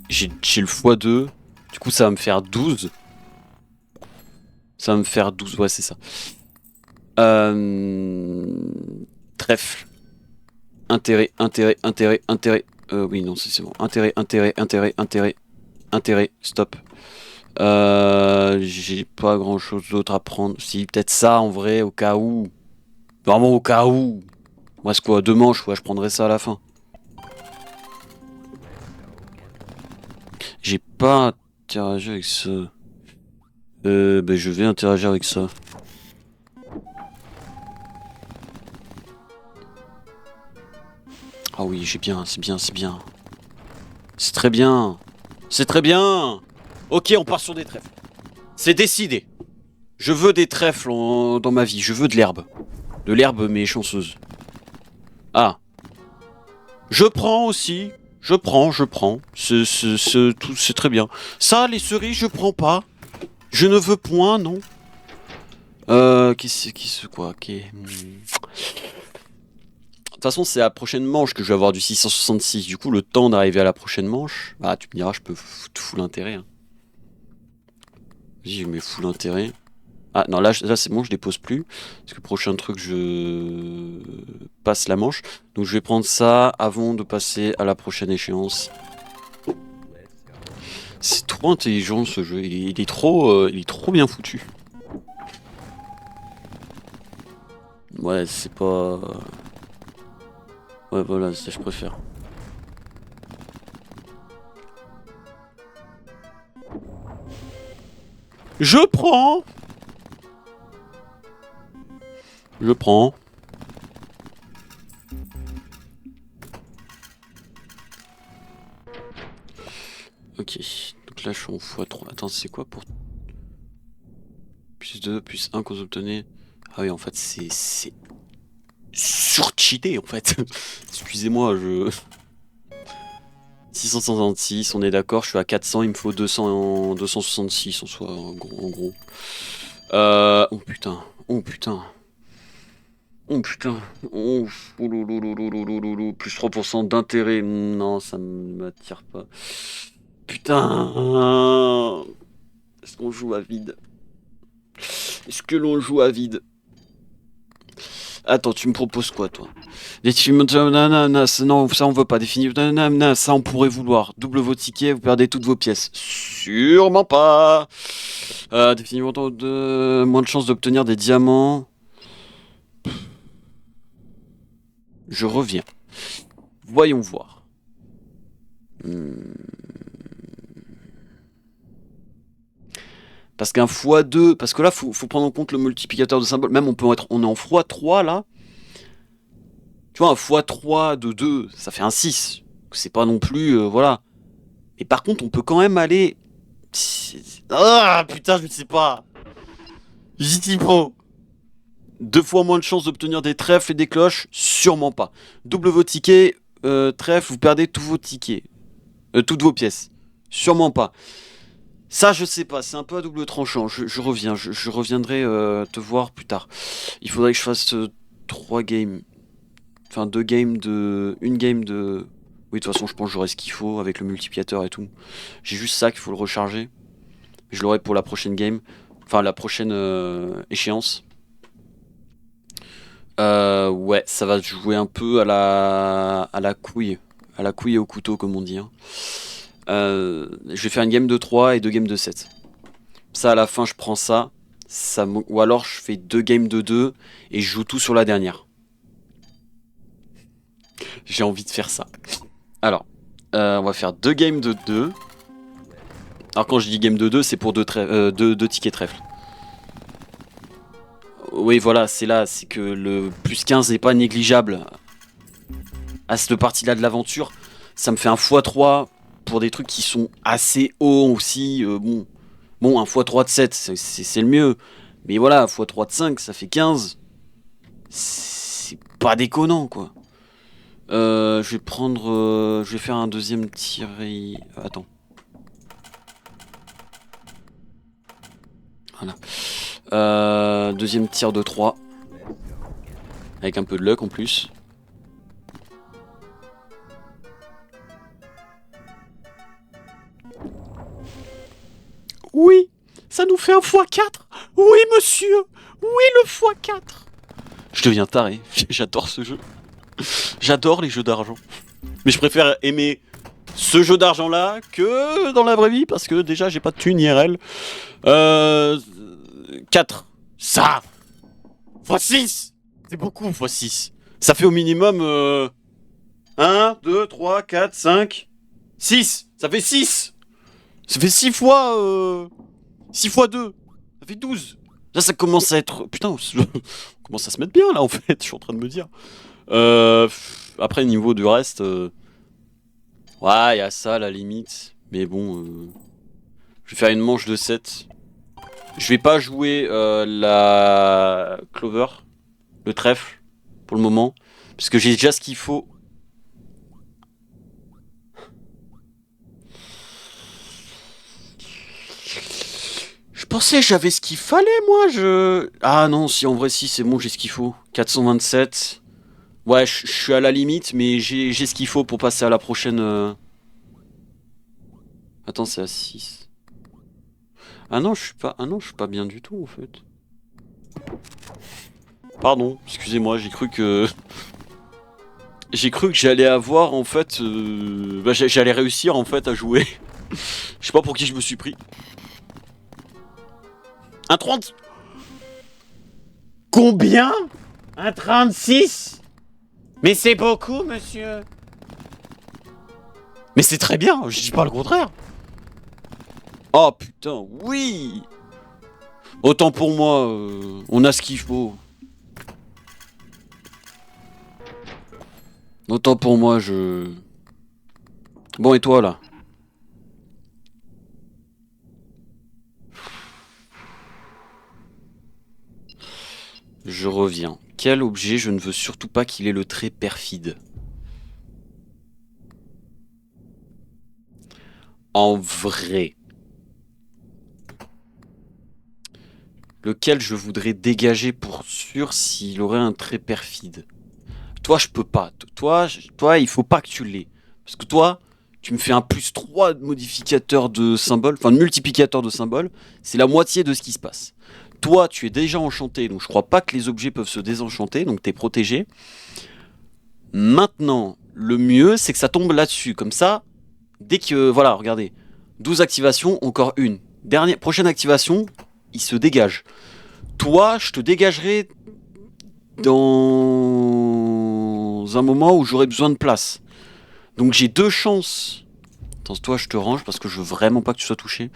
j'ai le x2. Du coup, ça va me faire 12. Ça va me faire 12, ouais, c'est ça. Trèfle. Intérêt. Oui, non, c'est bon. Intérêt. Stop. J'ai pas grand chose d'autre à prendre. Si, peut-être ça en vrai, au cas où. Vraiment au cas où. Moi, c'est quoi, 2 manches, ouais, je prendrais ça à la fin. J'ai pas interagi avec ça. Ben, je vais interagir avec ça. Ah oui, c'est bien. C'est très bien. C'est très bien. Ok, on part sur des trèfles. C'est décidé. Je veux des trèfles dans ma vie. Je veux de l'herbe. De l'herbe, mais chanceuse. Ah. Je prends aussi. Je prends. C'est très bien. Ça, les cerises, je prends pas. Je ne veux point, non. Quoi De toute façon, c'est à la prochaine manche que je vais avoir du 666. Du coup, le temps d'arriver à la prochaine manche... Ah, tu me diras, je peux foutre full intérêt. Hein. Vas-y, je mets full intérêt. Ah, non, là c'est bon, je dépose plus. Parce que le prochain truc, je passe la manche. Donc, je vais prendre ça avant de passer à la prochaine échéance. C'est trop intelligent, ce jeu. Il est trop bien foutu. Ouais, c'est pas... Ouais, voilà, ça je préfère. Je prends. Je prends. Ok, donc là je suis en x3. Attends, c'est quoi pour... Plus 2, plus 1 qu'on obtenait... Ah oui, en fait, c'est... surcheaté, en fait. Excusez-moi, je... 666, on est d'accord, je suis à 400, il me faut 266 en soi, en gros. Oh putain, oh putain. Oh putain, oh, plus 3% d'intérêt, non, ça ne m'attire pas. Putain, est-ce qu'on joue à vide? Est-ce que l'on joue à vide? Attends, tu me proposes quoi, toi? Non, ça on veut pas. Définitivement, ça on pourrait vouloir. Double vos tickets, vous perdez toutes vos pièces. Sûrement pas. Définitivement, moins de chances d'obtenir des diamants. Je reviens. Voyons voir. Parce qu'un x2, parce que là, faut prendre en compte le multiplicateur de symboles. Même on est en x3 là. Tu vois, un x3 de 2, ça fait un 6. C'est pas non plus, voilà. Et par contre, on peut quand même aller... Ah, putain, je ne sais pas. J'y pro. 2 fois moins de chances d'obtenir des trèfles et des cloches, sûrement pas. Double vos tickets, trèfle, vous perdez tous vos tickets. Toutes vos pièces. Sûrement pas. Ça, je sais pas, c'est un peu à double tranchant. Je reviens, je reviendrai te voir plus tard. Il faudrait que je fasse 3 games. Enfin, 2 games de... Une game de... Oui, de toute façon, je pense que j'aurai ce qu'il faut avec le multiplicateur et tout. J'ai juste ça qu'il faut le recharger. Je l'aurai pour la prochaine game. Enfin, la prochaine échéance. Ouais, ça va jouer un peu à la couille. À la couille et au couteau, comme on dit. Hein. Je vais faire une game de 3 et 2 games de 7. Ça, à la fin, je prends ça. Ou alors, je fais 2 games de 2 et je joue tout sur la dernière. J'ai envie de faire ça. Alors, on va faire 2 games de 2. Alors, quand je dis game de 2, c'est pour 2 tickets trèfle. Oui, voilà, c'est là, c'est que le plus 15 n'est pas négligeable à cette partie-là de l'aventure. Ça me fait un x3 pour des trucs qui sont assez hauts aussi. Bon, un x3 de 7, c'est le mieux. Mais voilà, un x3 de 5, ça fait 15. C'est pas déconnant, quoi. Je vais prendre... je vais faire un deuxième tiré... Attends. Voilà. Deuxième tir de 3. Avec un peu de luck en plus. Oui, ça nous fait un x4. Oui, monsieur. Oui, le x4. Je deviens taré. J'adore ce jeu. J'adore les jeux d'argent. Mais je préfère aimer ce jeu d'argent là que dans la vraie vie parce que déjà j'ai pas de thune IRL. 4. Ça x6. C'est beaucoup x6. Ça fait au minimum 1, 2, 3, 4, 5, 6. Ça fait 6. Ça fait 6 fois 6 fois 2. Ça fait 12. Là ça commence à être... Putain, on commence à se mettre bien là en fait, je suis en train de me dire. Après niveau du reste... Ouais, il y a ça à la limite. Mais bon... Je vais faire une manche de 7. Je vais pas jouer la clover, le trèfle, pour le moment. Parce que j'ai déjà ce qu'il faut. pensais que j'avais ce qu'il fallait, moi, je... Ah non, si, en vrai, si, c'est bon, j'ai ce qu'il faut. 427. Ouais, je suis à la limite, mais j'ai ce qu'il faut pour passer à la prochaine... Attends, c'est à 6. Ah non, je suis pas... Ah non, je suis pas bien du tout, en fait. Pardon, excusez-moi, j'ai cru que... J'ai cru que j'allais avoir, en fait... Bah, j'allais réussir, en fait, à jouer. Je sais pas pour qui je me suis pris. Un 30. Combien? Un 36? Mais c'est beaucoup, monsieur. Mais c'est très bien, je dis pas le contraire. Oh putain, oui. Autant pour moi, on a ce qu'il faut. Autant pour moi, je... Bon, et toi, là? Je reviens. Quel objet je ne veux surtout pas qu'il ait le trait perfide? En vrai. Lequel je voudrais dégager pour sûr s'il aurait un trait perfide? Toi, je peux pas. Toi, il faut pas que tu l'aies. Parce que toi, tu me fais un +3 de modificateur de symbole, enfin de multiplicateur de symbole. C'est la moitié de ce qui se passe. Toi, tu es déjà enchanté, donc je crois pas que les objets peuvent se désenchanter, donc t'es protégé. Maintenant, le mieux, c'est que ça tombe là-dessus. Comme ça, dès que... Voilà, regardez. 12 activations, encore une. Prochaine activation, il se dégage. Toi, je te dégagerai dans un moment où j'aurai besoin de place. Donc j'ai 2 chances. Attends, toi, je te range parce que je veux vraiment pas que tu sois touché.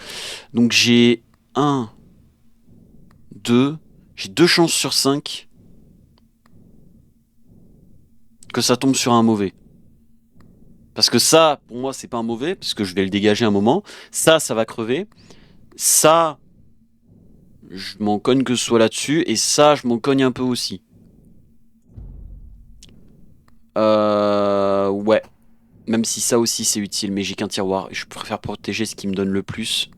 Donc j'ai 1, 2... J'ai 2 chances sur 5 que ça tombe sur un mauvais. Parce que ça, pour moi, c'est pas un mauvais, parce que je vais le dégager un moment. Ça va crever. Ça, je m'en cogne que ce soit là-dessus. Et ça, je m'en cogne un peu aussi. Ouais. Même si ça aussi, c'est utile. Mais j'ai qu'un tiroir. Et je préfère protéger ce qui me donne le plus.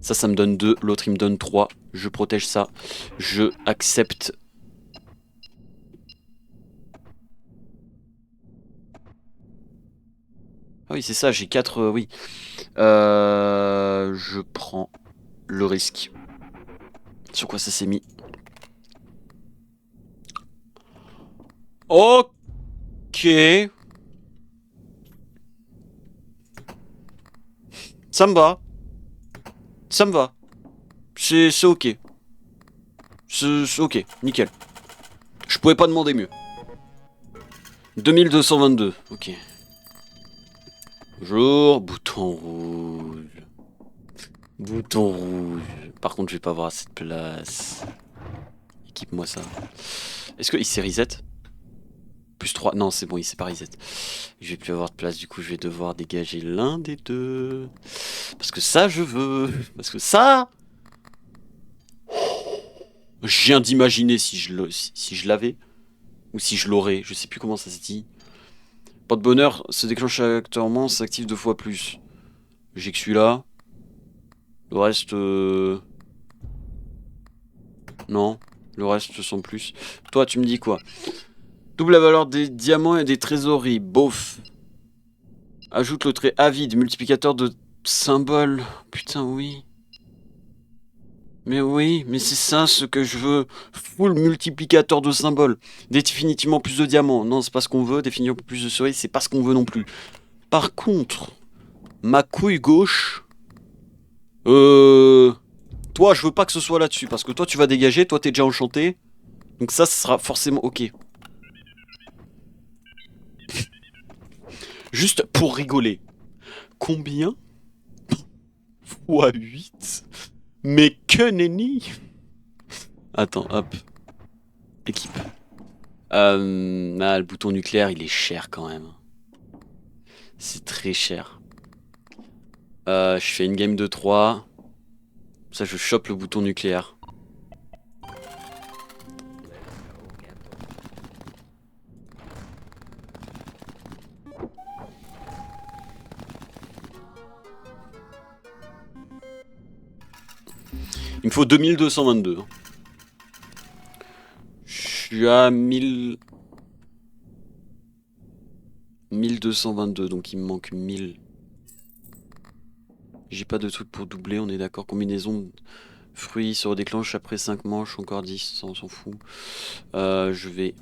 Ça me donne 2. L'autre, il me donne 3. Je protège ça. Je accepte. Ah oui, c'est ça, j'ai 4... oui. Je prends le risque. Sur quoi ça s'est mis? Ok. Ça me va. Ça me va. C'est ok. C'est ok, nickel. Je pouvais pas demander mieux. 2222, ok. Bonjour, bouton rouge. Bouton rouge. Par contre, je vais pas avoir assez de place. Équipe-moi ça. Est-ce qu'il s'est reset? +3. Non, c'est bon, il s'est pas reset. Je vais plus avoir de place, du coup, je vais devoir dégager l'un des deux. Parce que ça, je veux. Parce que ça... Je viens d'imaginer si je l'avais. Ou si je l'aurais. Je sais plus comment ça se dit. Porte-bonheur se déclenche actuellement, s'active 2 fois plus. J'ai que celui-là. Le reste... Non. Le reste sans plus. Toi, tu me dis quoi? Double la valeur des diamants et des trésoreries. Bof. Ajoute le trait avide, multiplicateur de symboles. Putain, oui. Mais oui, mais c'est ça ce que je veux. Full multiplicateur de symboles. Définitivement plus de diamants. Non, c'est pas ce qu'on veut. Définitivement plus de cerises, c'est pas ce qu'on veut non plus. Par contre, ma couille gauche... Toi, je veux pas que ce soit là-dessus. Parce que toi, tu vas dégager. Toi, t'es déjà enchanté. Donc ça, ce sera forcément ok. Juste pour rigoler. Combien fois 8? Mais que nenni. Attends, hop. Équipe. Le bouton nucléaire, il est cher quand même. C'est très cher. Je fais une game de 3. Ça, je chope le bouton nucléaire. Il me faut 2222. Je suis à 1222, donc il me manque 1000. J'ai pas de truc pour doubler, on est d'accord. Combinaison fruits se redéclenche après 5 manches, encore 10, ça on s'en fout. Je vais...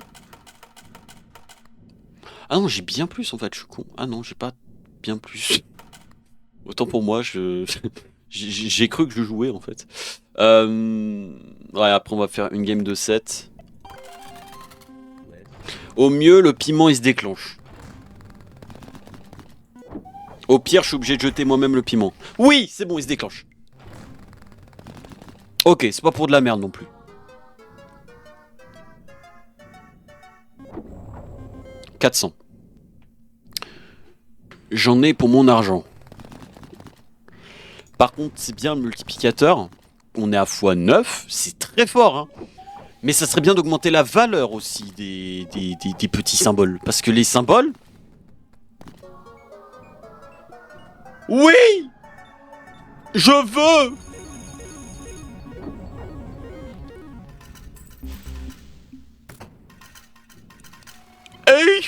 Ah non, j'ai bien plus en fait, je suis con. Ah non, j'ai pas bien plus. Autant pour moi, j'ai cru que je jouais en fait. Ouais, après on va faire une game de 7. Au mieux, le piment il se déclenche. Au pire, je suis obligé de jeter moi-même le piment. Oui, c'est bon, il se déclenche. Ok, c'est pas pour de la merde non plus. « 400. J'en ai pour mon argent. Par contre, c'est bien le multiplicateur. On est à x9, c'est très fort. Hein. Mais ça serait bien d'augmenter la valeur aussi des petits symboles. Parce que les symboles... Oui! Je veux! Hey!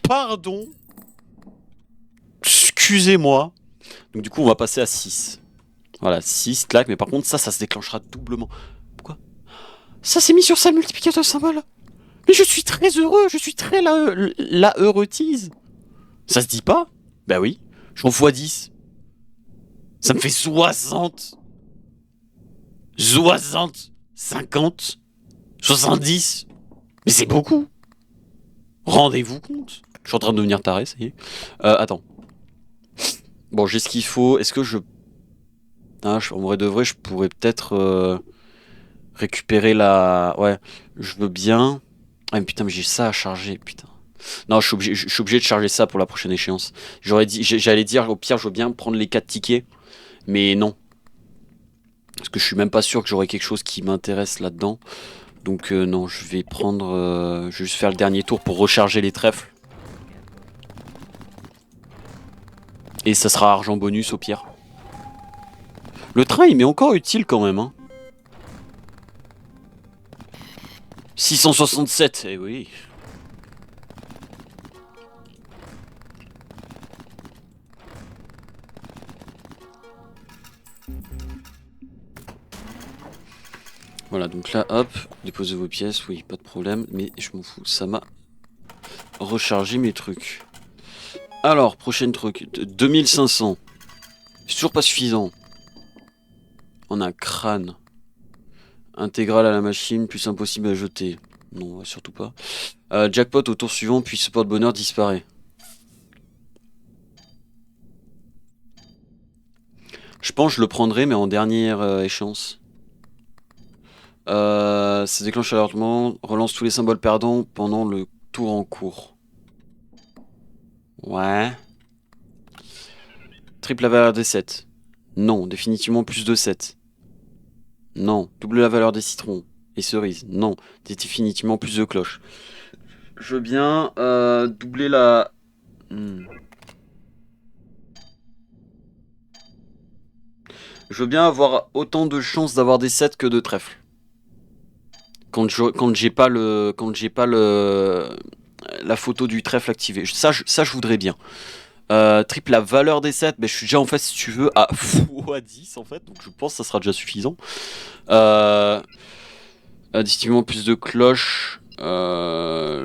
Pardon. Excusez-moi. Donc du coup, on va passer à 6. Voilà, 6, clac. Mais par contre, ça se déclenchera doublement. Pourquoi? Ça s'est mis sur sa multiplicateur symbole. Mais je suis très heureux. Je suis très la heureutise. Ça se dit pas? Bah oui. Je m'en fois 10. Ça me fait 60. 60. 50. 70. Mais c'est beaucoup. Rendez-vous compte. Je suis en train de devenir taré, ça y est. Attends. Bon, j'ai ce qu'il faut. Est-ce que je... Ah, en vrai de vrai, je pourrais peut-être récupérer la... Ouais, je veux bien... Ah mais putain, mais j'ai ça à charger, putain. Non, je suis obligé de charger ça pour la prochaine échéance. J'allais dire, au pire, je veux bien prendre les 4 tickets. Mais non. Parce que je suis même pas sûr que j'aurai quelque chose qui m'intéresse là-dedans. Donc non, je vais prendre... je vais juste faire le dernier tour pour recharger les trèfles. Et ça sera argent bonus au pire. Le train, il m'est encore utile quand même. Hein. 667, eh oui. Voilà, donc là, hop, déposez vos pièces, oui, pas de problème, mais je m'en fous, ça m'a rechargé mes trucs. Alors, prochain truc, 2500. C'est toujours pas suffisant. On a un crâne. Intégral à la machine, plus impossible à jeter. Non, surtout pas. Jackpot au tour suivant, puis ce porte-bonheur disparaît. Je pense que je le prendrai, mais en dernière échéance. Ça déclenche alertement, relance tous les symboles perdants pendant le tour en cours. Ouais. Triple la valeur des 7. Non, définitivement plus de 7. Non, double la valeur des citrons et cerises. Non, définitivement plus de cloches. Je veux bien doubler la... Je veux bien avoir autant de chances d'avoir des 7 que de trèfles. Quand j'ai pas la photo du trèfle activée. Ça, je voudrais bien. Triple la valeur des 7, mais je suis déjà en fait, si tu veux, à x10 en fait, donc je pense que ça sera déjà suffisant. Distinctement plus de cloches. Ah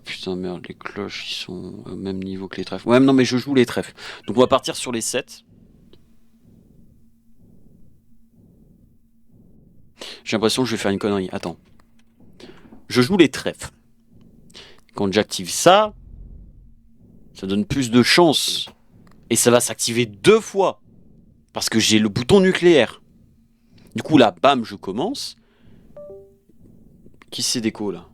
putain, merde, les cloches ils sont au même niveau que les trèfles. Ouais, non, mais je joue les trèfles. Donc on va partir sur les 7. J'ai l'impression que je vais faire une connerie. Attends. Je joue les trèfles. Quand j'active ça, ça donne plus de chance. Et ça va s'activer 2 fois. Parce que j'ai le bouton nucléaire. Du coup, là, bam, je commence. Qui c'est déco, là?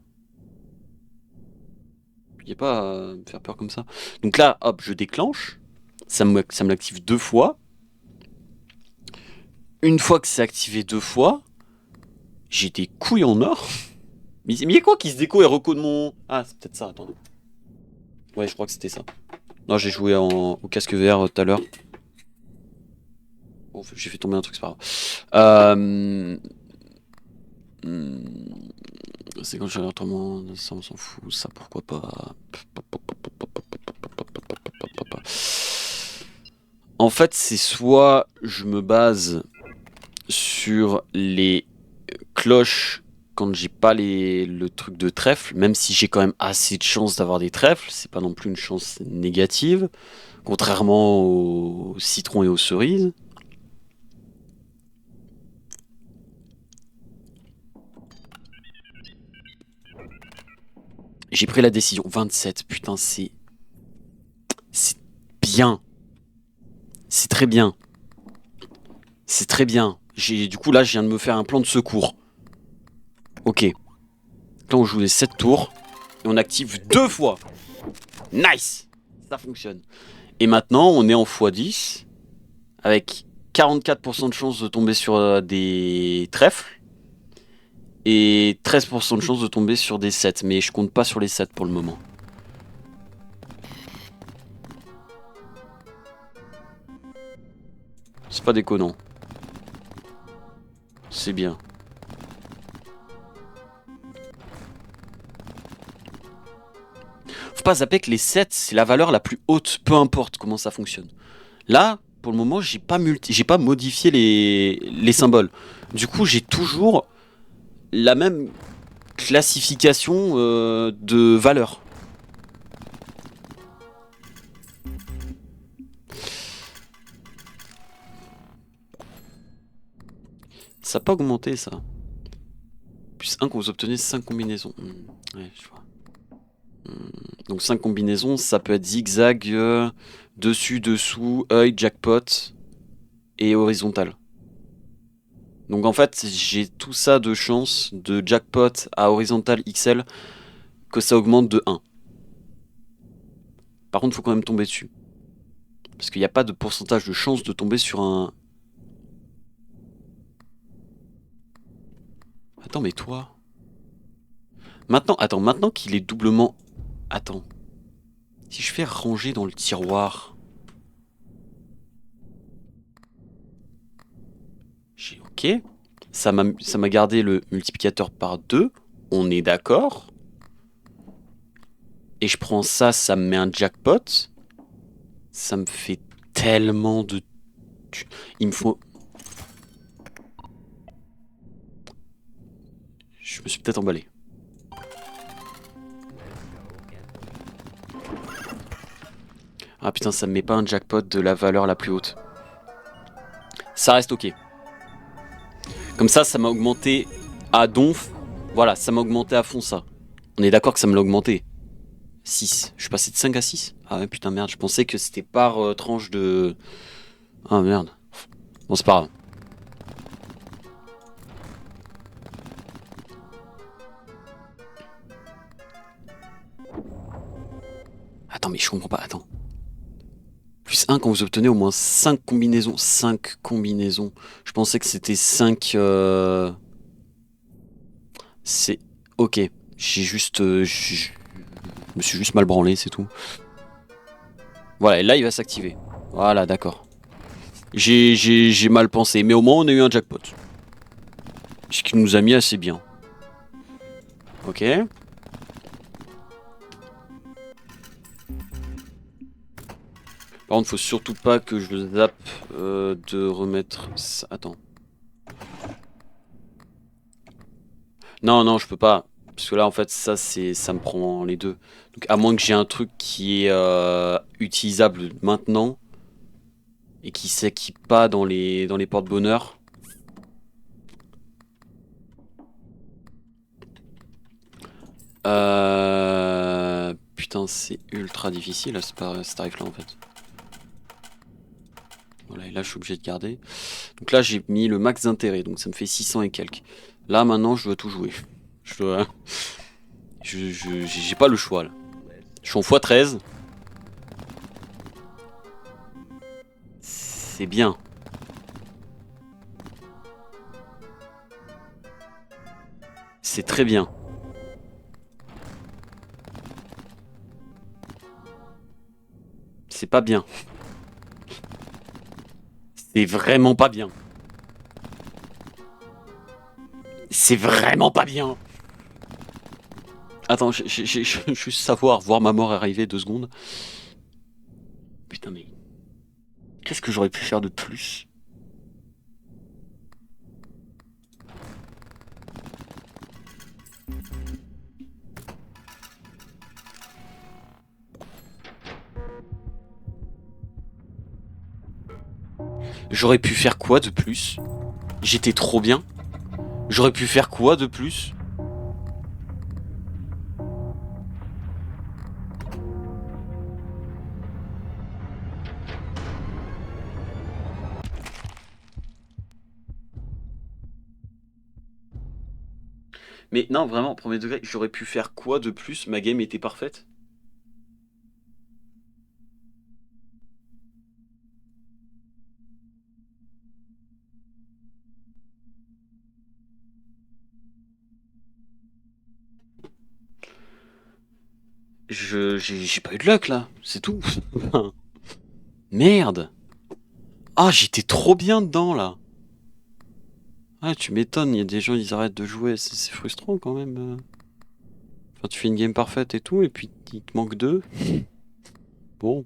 Il n'y a pas à me faire peur comme ça. Donc là, hop, je déclenche. Ça me l'active 2 fois. Une fois que c'est activé 2 fois, j'ai des couilles en or. Mais il y a quoi qui se déco et reco de mon... Ah, c'est peut-être ça, attendez. Ouais, je crois que c'était ça. Non, j'ai joué au casque VR tout à l'heure. Bon, j'ai fait tomber un truc, c'est pas grave. C'est quand j'ai l'autrement, ça on s'en fout, ça pourquoi pas. En fait, c'est soit je me base sur les cloches quand j'ai pas le truc de trèfle, même si j'ai quand même assez de chances d'avoir des trèfles, c'est pas non plus une chance négative, contrairement aux citrons et aux cerises. J'ai pris la décision. 27, putain, c'est bien. C'est très bien. C'est très bien. Du coup, là, je viens de me faire un plan de secours. Ok. Là, on joue les 7 tours. Et on active 2 fois. Nice. Ça fonctionne. Et maintenant, on est en x10. Avec 44% de chance de tomber sur des trèfles. Et 13% de chance de tomber sur des 7. Mais je compte pas sur les 7 pour le moment. C'est pas déconnant. C'est bien. Faut pas zapper que les 7, c'est la valeur la plus haute, peu importe comment ça fonctionne. Là, pour le moment, j'ai pas modifié les symboles. Du coup, j'ai toujours la même classification de valeurs. Ça n'a pas augmenté, ça. Plus 1 quand vous obtenez 5 combinaisons. Ouais, je vois. Donc 5 combinaisons, ça peut être zigzag, dessus, dessous, œil, jackpot et horizontal. Donc en fait, j'ai tout ça de chance de jackpot à horizontal XL que ça augmente de 1. Par contre, il faut quand même tomber dessus. Parce qu'il n'y a pas de pourcentage de chance de tomber sur un... Attends, mais toi... Maintenant qu'il est doublement... Attends. Si je fais ranger dans le tiroir... J'ai OK. Ça m'a gardé le multiplicateur par 2. On est d'accord. Et je prends ça, ça me met un jackpot. Ça me fait tellement de... Il me faut... Je me suis peut-être emballé. Ah putain, ça me met pas un jackpot de la valeur la plus haute. Ça reste OK. Comme ça m'a augmenté à donf. Voilà, ça m'a augmenté à fond ça. On est d'accord que ça me l'a augmenté. 6. Je suis passé de 5 à 6. Ah ouais, putain, merde. Je pensais que c'était par tranche de... Ah merde. Bon, c'est pas grave. Attends, mais je comprends pas. Attends. Plus 1 quand vous obtenez au moins 5 combinaisons. 5 combinaisons. Je pensais que c'était 5... C'est... Ok. J'ai juste... je me suis juste mal branlé, c'est tout. Voilà, et là, il va s'activer. Voilà, d'accord. J'ai mal pensé, mais au moins, on a eu un jackpot. Ce qui nous a mis assez bien. Ok. Par contre, faut surtout pas que je zappe de remettre... Ça. Attends. Non, non, je peux pas. Parce que là, en fait, ça me prend les deux. Donc, à moins que j'ai un truc qui est utilisable maintenant et qui s'équipe pas dans les porte-bonheur. Putain, c'est ultra difficile ce tarif-là, en fait. Voilà, et là, je suis obligé de garder. Donc là, j'ai mis le max d'intérêt, donc ça me fait 600 et quelques. Là, maintenant, je dois tout jouer. Je dois... J'ai pas le choix, là. Je suis en x13. C'est bien. C'est très bien. C'est pas bien. C'est vraiment pas bien. C'est vraiment pas bien. Attends, j'ai juste savoir, voir ma mort arriver 2 secondes. Putain, mais qu'est-ce que j'aurais pu faire de plus? J'aurais pu faire quoi de plus? J'étais trop bien. J'aurais pu faire quoi de plus? Mais non, vraiment, premier degré, j'aurais pu faire quoi de plus? Ma game était parfaite. J'ai pas eu de luck là, c'est tout. Merde. Ah, j'étais trop bien dedans là. Ah, tu m'étonnes, il y a des gens, ils arrêtent de jouer, c'est frustrant quand même. Enfin, tu fais une game parfaite et tout, et puis il te manque 2. Bon.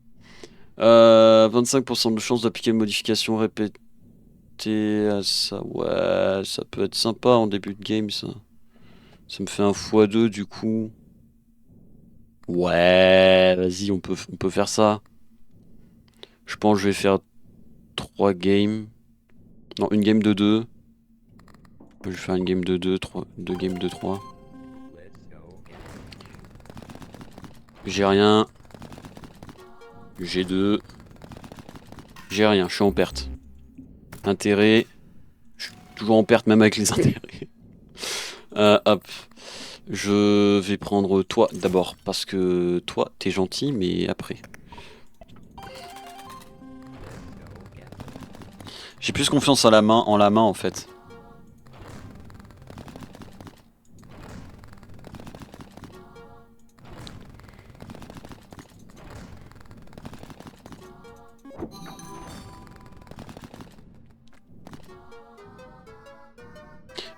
25% de chance d'appliquer une modification répétée à ça. Ouais, ça peut être sympa en début de game, ça. Ça me fait un x2 du coup. Ouais, vas-y, on peut faire ça. Je pense que je vais faire 3 games. Non, une game de 2. Je vais faire une game de 2, 2 games de 3. J'ai rien. J'ai 2. J'ai rien, je suis en perte. Intérêt. Je suis toujours en perte même avec les intérêts. Hop. Je vais prendre toi d'abord, parce que toi, t'es gentil, mais après. J'ai plus confiance en la main en fait.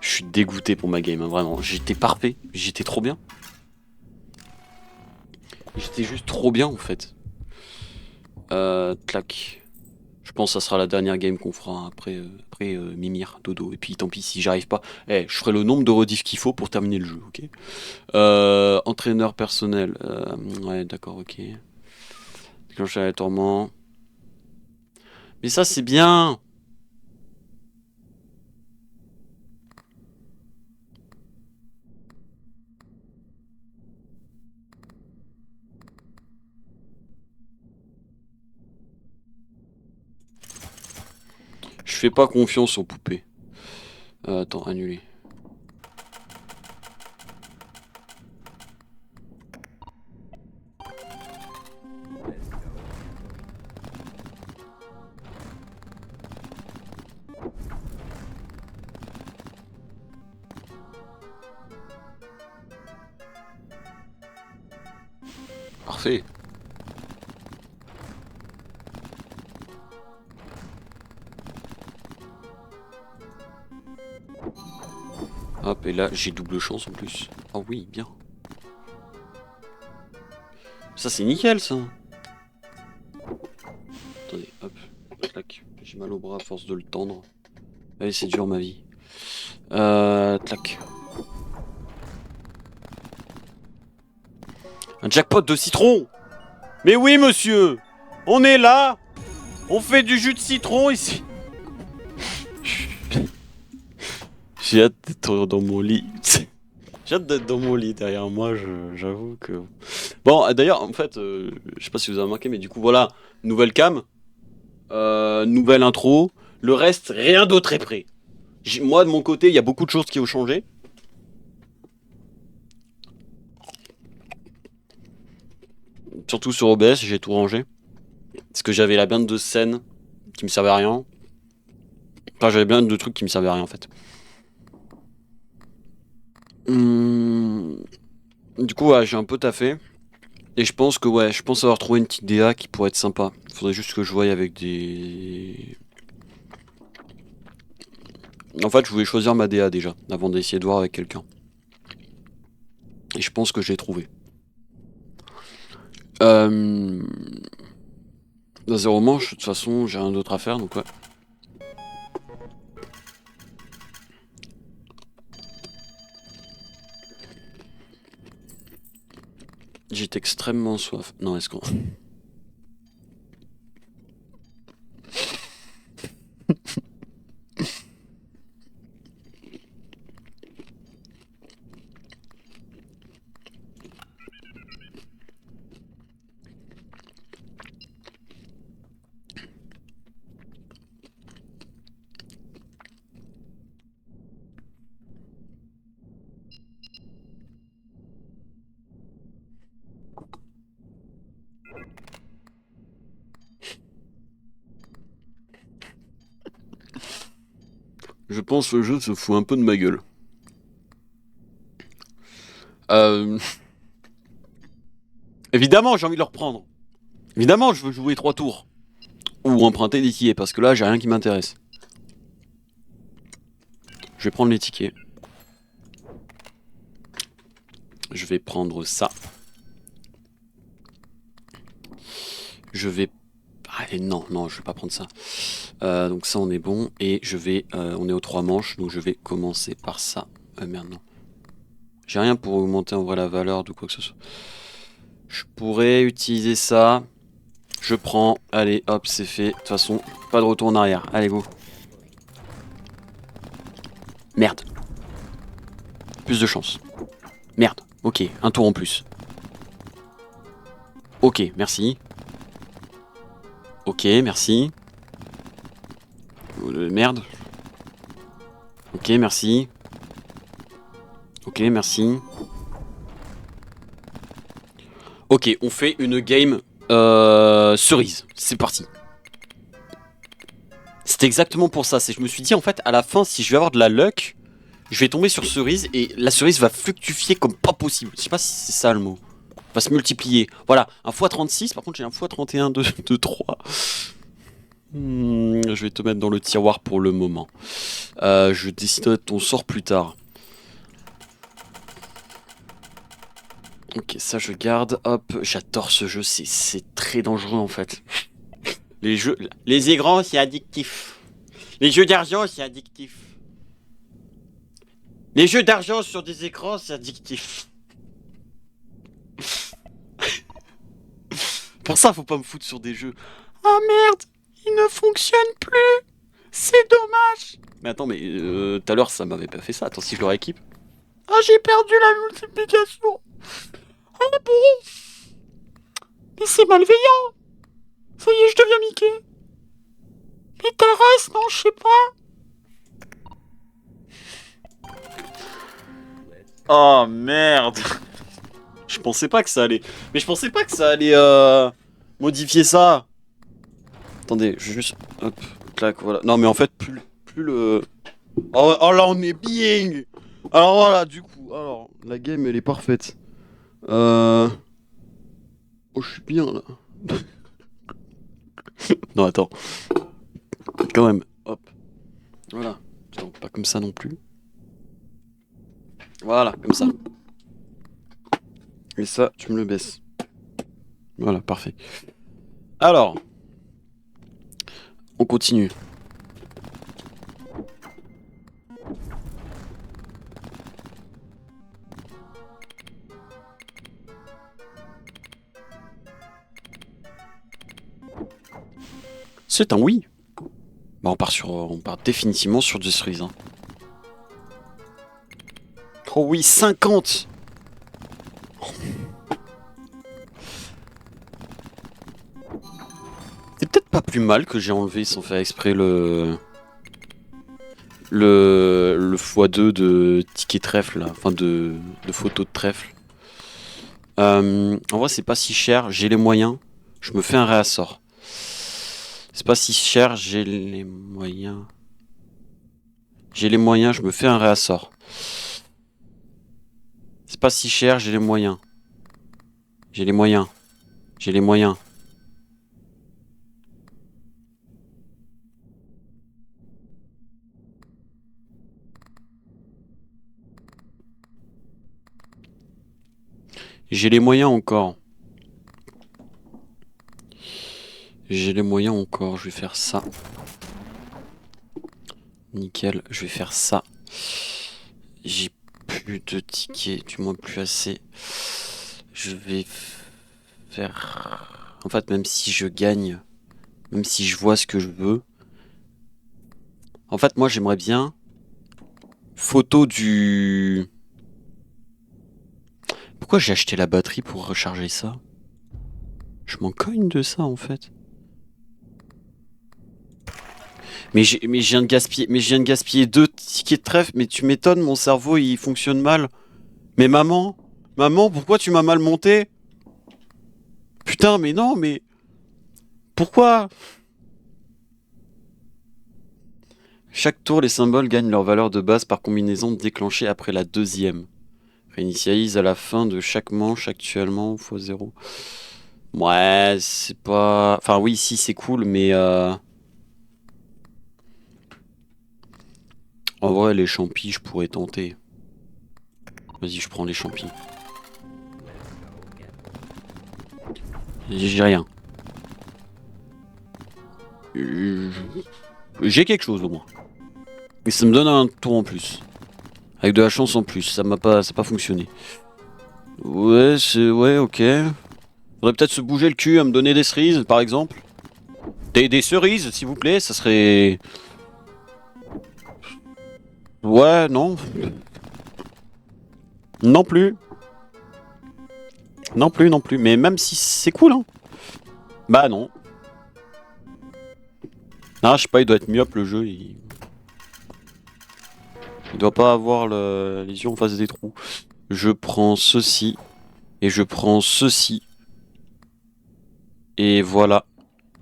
Je suis dégoûté pour ma game, hein, vraiment. J'étais parfait, j'étais trop bien. J'étais juste trop bien en fait. Clac. Je pense que ça sera la dernière game qu'on fera après Mimir, Dodo. Et puis tant pis si j'arrive pas. Je ferai le nombre de rediffs qu'il faut pour terminer le jeu, ok. Entraîneur personnel. Ouais, d'accord, ok. Déclencher les tourments. Mais ça, c'est bien. Je fais pas confiance aux poupées. Attends, annuler. Parfait. Hop, et là, j'ai double chance en plus. Ah oui, bien. Ça, c'est nickel, ça. Attendez, hop. Clac. J'ai mal au bras à force de le tendre. Allez, c'est dur, ma vie. Clac. Un jackpot de citron. Mais oui, monsieur. On est là. On fait du jus de citron ici. J'ai hâte d'être dans mon lit. J'ai hâte d'être dans mon lit derrière moi, j'avoue que... Bon, d'ailleurs, en fait, je sais pas si vous avez remarqué, mais du coup, voilà, nouvelle cam, nouvelle intro, le reste, rien d'autre est prêt. Moi, de mon côté, il y a beaucoup de choses qui ont changé. Surtout sur OBS, j'ai tout rangé. Parce que j'avais la bande de scènes qui me servait à rien. Enfin, j'avais plein de trucs qui me servaient à rien, en fait. Du coup, ouais, j'ai un peu taffé. Et je pense que, je pense avoir trouvé une petite DA qui pourrait être sympa. Faudrait juste que je voie avec des En fait, je voulais choisir ma DA déjà, avant d'essayer de voir avec quelqu'un. Et je pense que je l'ai trouvé. Dans zéro manche, de toute façon, j'ai rien d'autre à faire, donc ouais. J'ai extrêmement soif. Non, est-ce qu'on... Je pense que le jeu se fout un peu de ma gueule. Évidemment, j'ai envie de le reprendre. Évidemment, je veux jouer 3 tours. Ou emprunter des tickets, parce que là, j'ai rien qui m'intéresse. Je vais prendre les tickets. Je vais prendre ça. Je vais... Allez, non, je vais pas prendre ça. Donc ça, on est bon. Et je vais... on est aux 3 manches, donc je vais commencer par ça. Merde, non. J'ai rien pour augmenter en vrai la valeur de quoi que ce soit. Je pourrais utiliser ça. Je prends. Allez, hop, c'est fait. De toute façon, pas de retour en arrière. Allez, go. Merde. Plus de chance. Merde. Ok, un tour en plus. Ok, merci. Ok, merci. Merde. Ok, merci. Ok, merci. Ok, on fait une game cerise. C'est parti. C'est exactement pour ça. Je me suis dit, en fait, à la fin, si je vais avoir de la luck, je vais tomber sur cerise et la cerise va fluctuer comme pas possible. Je sais pas si c'est ça le mot. Va se multiplier. Voilà, un x36, par contre j'ai un x31 de 3. Je vais te mettre dans le tiroir pour le moment. Je déciderai de ton sort plus tard. Ok, ça je garde. Hop, j'adore ce jeu, c'est très dangereux en fait. Les écrans c'est addictif. Les jeux d'argent c'est addictif. Les jeux d'argent sur des écrans c'est addictif. Pour ça faut pas me foutre sur des jeux. Ah merde, il ne fonctionne plus. C'est dommage. Mais attends, mais tout à l'heure ça m'avait pas fait ça. Attends, si je le rééquipe. Ah, j'ai perdu la multiplication. Ah bon. Mais c'est malveillant. Ça y est, je deviens Mickey. Mais ta race, non, je sais pas. Oh merde. Je pensais pas que ça allait. Mais je pensais pas que ça allait modifier ça. Attendez, je vais juste. Hop, clac, voilà. Non, mais en fait, plus le. Oh là, on est bien. Alors voilà, du coup, alors la game elle est parfaite. Oh, je suis bien là. Non, attends. Quand même, hop. Voilà. Attends, pas comme ça non plus. Voilà, comme ça. Et ça, tu me le baisses. Voilà, parfait. Alors, on continue. C'est un oui. Bah, on part définitivement sur du cerise. Hein. Oh oui, 50. C'est peut-être pas plus mal que j'ai enlevé sans faire exprès le x2 de ticket trèfle là, enfin de photo de trèfle. En vrai c'est pas si cher, j'ai les moyens, je me fais un réassort. C'est pas si cher, j'ai les moyens. J'ai les moyens, je me fais un réassort. C'est pas si cher, j'ai les moyens. J'ai les moyens. J'ai les moyens. J'ai les moyens encore. J'ai les moyens encore. Je vais faire ça. Nickel. Je vais faire ça. J'ai plus de tickets. Du moins plus assez. Je vais faire... En fait, même si je gagne, même si je vois ce que je veux... En fait, moi, j'aimerais bien... Photo du... Pourquoi j'ai acheté la batterie pour recharger ça? Je m'en cogne de ça, en fait. Mais je viens de gaspiller 2 tickets de trèfle, mais tu m'étonnes, mon cerveau, il fonctionne mal. Mais maman, pourquoi tu m'as mal monté? Putain, mais non, mais... Pourquoi? Chaque tour, les symboles gagnent leur valeur de base par combinaison déclenchée après la deuxième. Réinitialise à la fin de chaque manche actuellement x0. Ouais, c'est pas... Enfin oui, si, c'est cool, mais... En vrai, les champis, je pourrais tenter. Vas-y, je prends les champis. J'ai rien. J'ai quelque chose au moins. Et ça me donne un tour en plus. Avec de la chance en plus, ça n'a pas fonctionné. Ouais, ouais, ok. Faudrait peut-être se bouger le cul à me donner des cerises, par exemple. Des cerises, s'il vous plaît, ça serait... Ouais, non. Non plus. Non plus, non plus. Mais même si c'est cool, hein. Bah non. Ah, je sais pas, il doit être myope le jeu. Il doit pas avoir les yeux en face des trous. Je prends ceci. Et je prends ceci. Et voilà.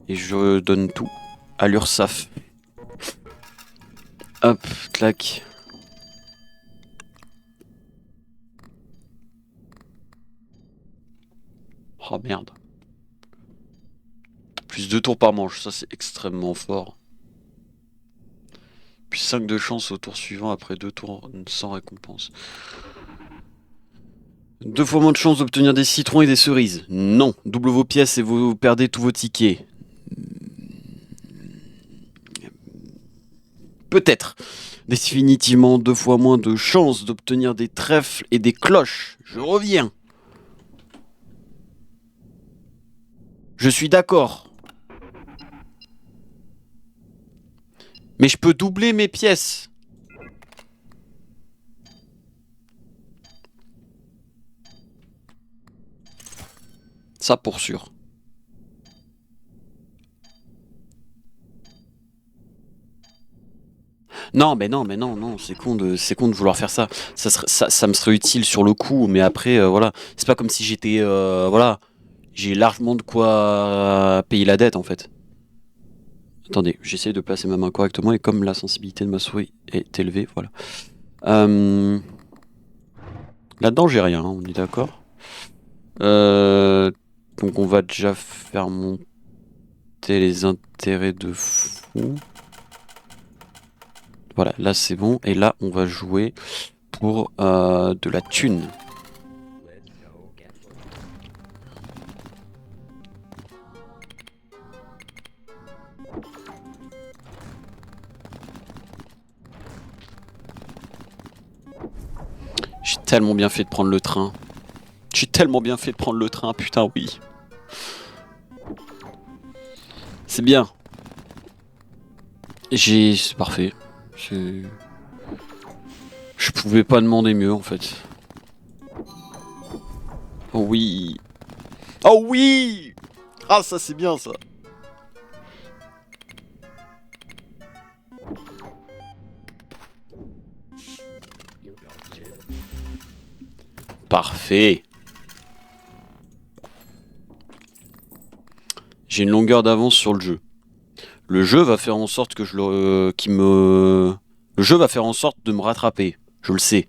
Et je donne tout à l'URSSAF. Hop, clac. Oh merde. Plus 2 tours par manche, ça c'est extrêmement fort. Puis 5 de chance au tour suivant après 2 tours sans récompense. 2 fois moins de chance d'obtenir des citrons et des cerises. Non. Double vos pièces et vous perdez tous vos tickets. Peut-être. Définitivement 2 fois moins de chances d'obtenir des trèfles et des cloches. Je reviens. Je suis d'accord. Mais je peux doubler mes pièces. Ça pour sûr. Non, mais non, c'est con de vouloir faire ça. Ça me serait utile sur le coup, mais après, voilà. C'est pas comme si j'étais, voilà. J'ai largement de quoi payer la dette, en fait. Attendez, j'essaie de placer ma main correctement, et comme la sensibilité de ma souris est élevée, voilà. Là-dedans, j'ai rien, hein, on est d'accord. Donc on va déjà faire monter les intérêts de fou. Voilà, là c'est bon. Et là, on va jouer pour de la thune. J'ai tellement bien fait de prendre le train. J'ai tellement bien fait de prendre le train, putain, oui. C'est bien. C'est parfait. Je pouvais pas demander mieux, en fait. Oh oui. Oh oui. Ah, ça c'est bien, ça. Parfait. J'ai une longueur d'avance sur le jeu. Le jeu va faire en sorte que le jeu va faire en sorte de me rattraper. Je le sais.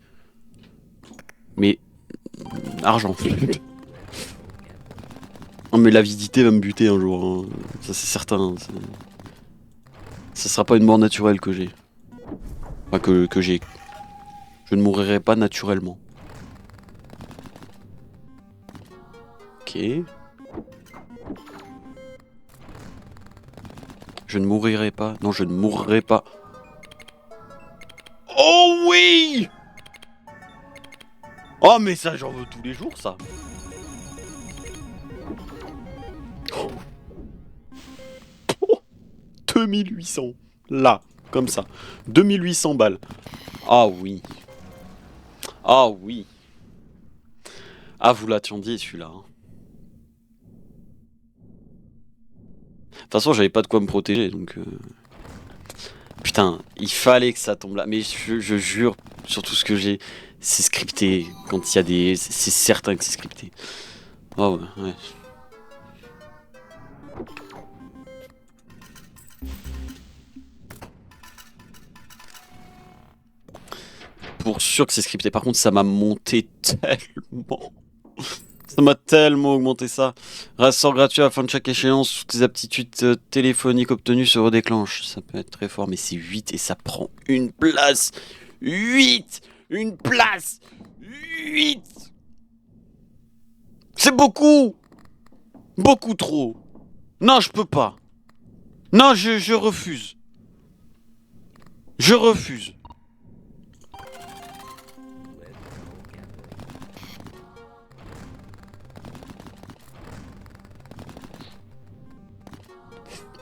Mais argent. Non mais l'avidité va me buter un jour. Hein. Ça c'est certain. Ça sera pas une mort naturelle que j'ai. Enfin que j'ai. Je ne mourirai pas naturellement. Ok. Je ne mourirai pas. Non, je ne mourrai pas. Oh oui! Oh mais ça j'en veux tous les jours ça. Oh. 2800. Là, comme ça. 2800 balles. Ah oui. Ah oui. Ah vous l'attendiez celui-là. Hein. De toute façon j'avais pas de quoi me protéger donc... Putain, il fallait que ça tombe là. Mais je jure, sur tout ce que j'ai, c'est scripté. Quand il y a des... C'est certain que c'est scripté. Oh ouais, ouais. Pour sûr que c'est scripté. Par contre, ça m'a monté tellement. Ça m'a tellement augmenté ça. Ressort gratuit à la fin de chaque échéance. Toutes les aptitudes téléphoniques obtenues se redéclenchent. Ça peut être très fort, mais c'est 8 et ça prend une place. 8! Une place! 8! C'est beaucoup! Beaucoup trop. Non, je peux pas. Non, je refuse. Je refuse.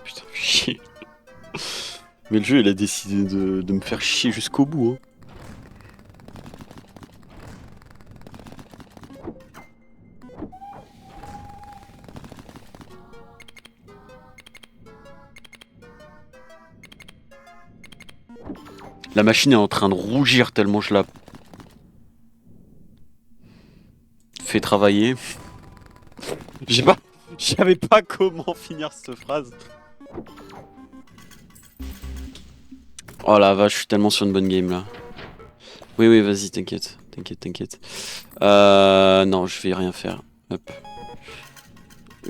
Putain, chier. Mais le jeu, il a décidé de me faire chier jusqu'au bout. Hein. La machine est en train de rougir tellement je la fais travailler. Je savais pas comment finir cette phrase. Oh la vache, je suis tellement sur une bonne game là. Oui, oui, vas-y, t'inquiète. T'inquiète. Non, je vais rien faire. Hop.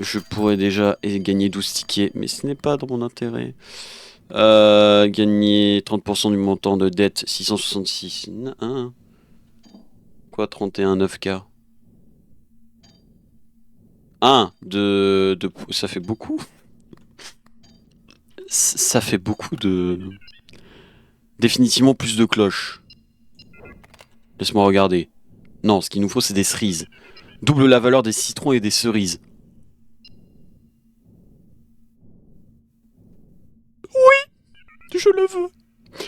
Je pourrais déjà gagner 12 tickets, mais ce n'est pas dans mon intérêt. Gagner 30% du montant de dette, 666. Hein. Quoi, 31, 9K? Ça fait beaucoup. Ça fait beaucoup de... Définitivement plus de cloches. Laisse-moi regarder. Non, ce qu'il nous faut, c'est des cerises. Double la valeur des citrons et des cerises. Oui, je le veux.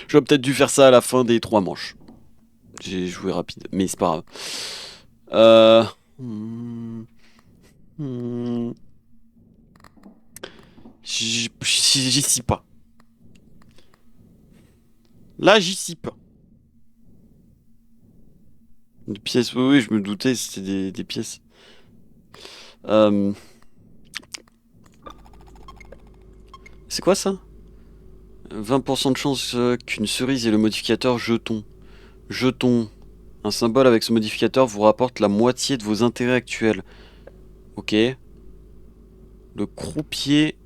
J'aurais peut-être dû faire ça à la fin des 3 manches. J'ai joué rapide, mais c'est pas grave. J'y suis pas. Là, j'y suis pas. Des pièces, oui, je me doutais, c'était des pièces. C'est quoi ça? 20% de chance qu'une cerise ait le modificateur jeton. Jeton. Un symbole avec ce modificateur vous rapporte la moitié de vos intérêts actuels. Ok. Le croupier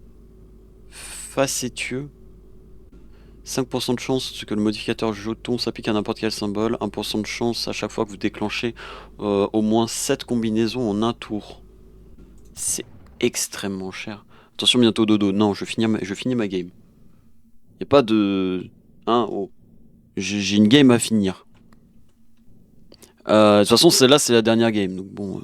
facétieux. 5% de chance que le modificateur jeton s'applique à n'importe quel symbole. 1% de chance à chaque fois que vous déclenchez au moins 7 combinaisons en un tour. C'est extrêmement cher. Attention, bientôt dodo. Non, je finis ma game. Y a pas de... Hein, oh. J'ai une game à finir. De toute façon, celle-là, c'est la dernière game. Donc bon...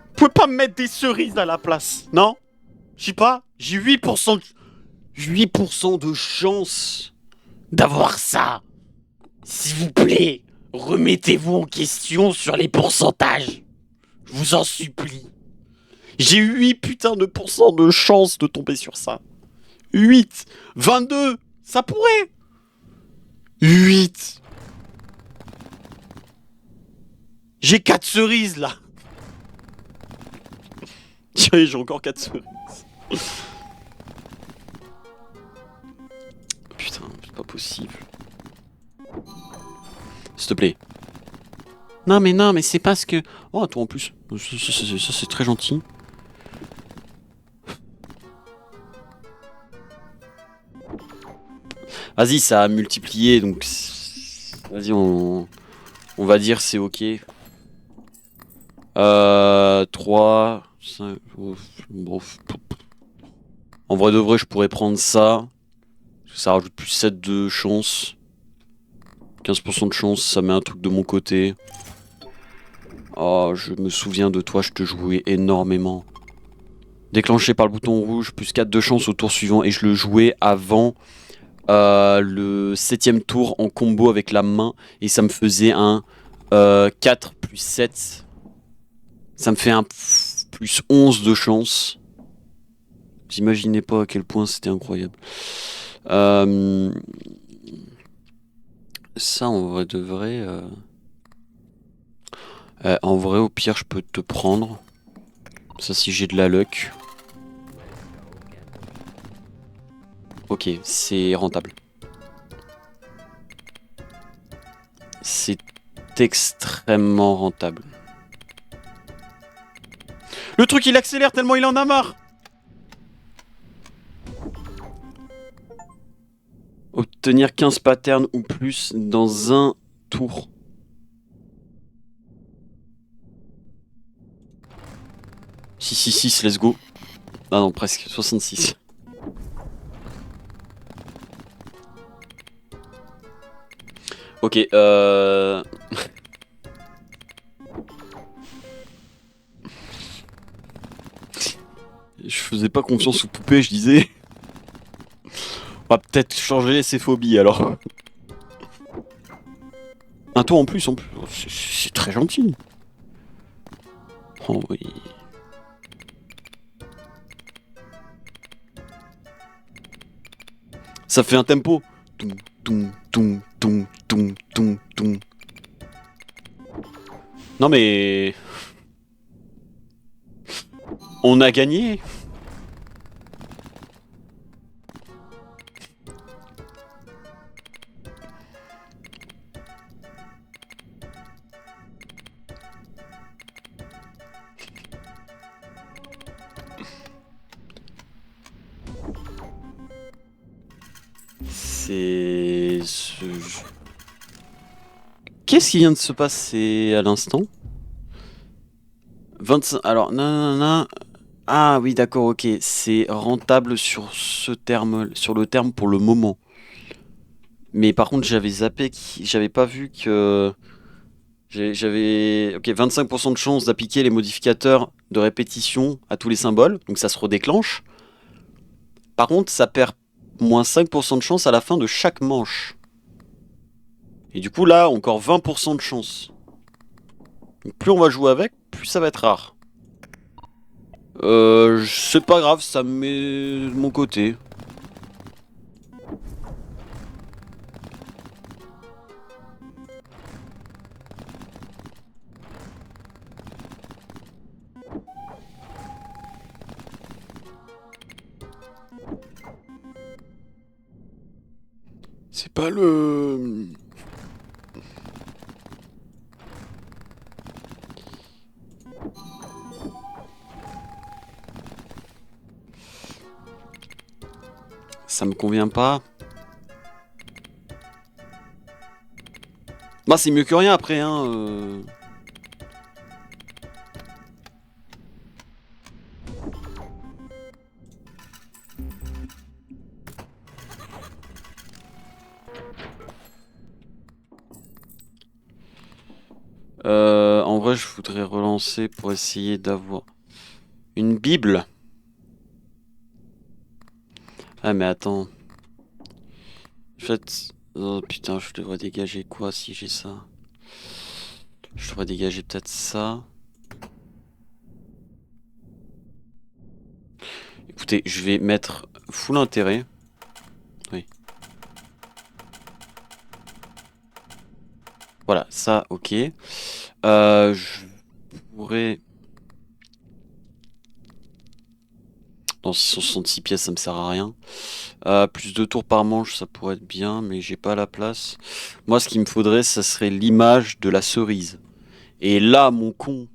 Vous pouvez pas me mettre des cerises à la place, non? Je sais pas, j'ai 8% de chance d'avoir ça. S'il vous plaît, remettez-vous en question sur les pourcentages. Je vous en supplie. J'ai 8 putains de pourcents de chance de tomber sur ça. 8, 22, ça pourrait. 8. J'ai 4 cerises là. J'ai encore 4 cerises. Putain, c'est pas possible. S'il te plaît. Non, mais c'est parce que... Oh, toi en plus. Ça, c'est très gentil. Vas-y, ça a multiplié, donc... Vas-y, on va dire c'est ok. 3... 5... En vrai de vrai, je pourrais prendre ça. Ça rajoute plus 7 de chance. 15% de chance, ça met un truc de mon côté. Oh, je me souviens de toi, je te jouais énormément. Déclenché par le bouton rouge, plus 4 de chance au tour suivant. Et je le jouais avant le 7ème tour en combo avec la main. Et ça me faisait un 4 plus 7. Ça me fait un plus 11 de chance. Vous imaginez pas à quel point c'était incroyable. Ça, en vrai de vrai... en vrai, au pire, je peux te prendre. Ça, si j'ai de la luck. Ok, c'est rentable. C'est extrêmement rentable. Le truc, il accélère tellement il en a marre. Obtenir 15 patterns ou plus dans un tour. Si, let's go. Ah non, presque, 66. Ok, Je faisais pas confiance aux poupées, je disais. On va peut-être changer ses phobies alors. Un tour en plus, c'est très gentil. Oh oui. Ça fait un tempo. Toum, toum, toum, toum, toum, toum, toum. Non mais... On a gagné. C'est... Qu'est-ce qui vient de se passer à l'instant? 25... Alors, non. Ah oui, d'accord, ok. C'est rentable sur ce terme, sur le terme pour le moment. Mais par contre, j'avais zappé, j'avais pas vu que... J'avais... Ok, 25% de chance d'appliquer les modificateurs de répétition à tous les symboles. Donc ça se redéclenche. Par contre, ça perd moins 5% de chance à la fin de chaque manche. Et du coup, là, encore 20% de chance. Donc, plus on va jouer avec, plus ça va être rare. C'est pas grave, ça me met de mon côté. C'est pas le... Ça me convient pas. Bah c'est mieux que rien après, hein. En vrai, je voudrais relancer pour essayer d'avoir une Bible. Ah mais attends. En fait... Oh putain, je devrais dégager quoi si j'ai ça? Je devrais dégager peut-être ça. Écoutez, je vais mettre full intérêt. Oui. Voilà, ça, ok. Je pourrais... Dans 666 pièces, ça me sert à rien. Plus de tours par manche, ça pourrait être bien, mais j'ai pas la place. Moi, ce qu'il me faudrait, ça serait l'image de la cerise. Et là, mon con,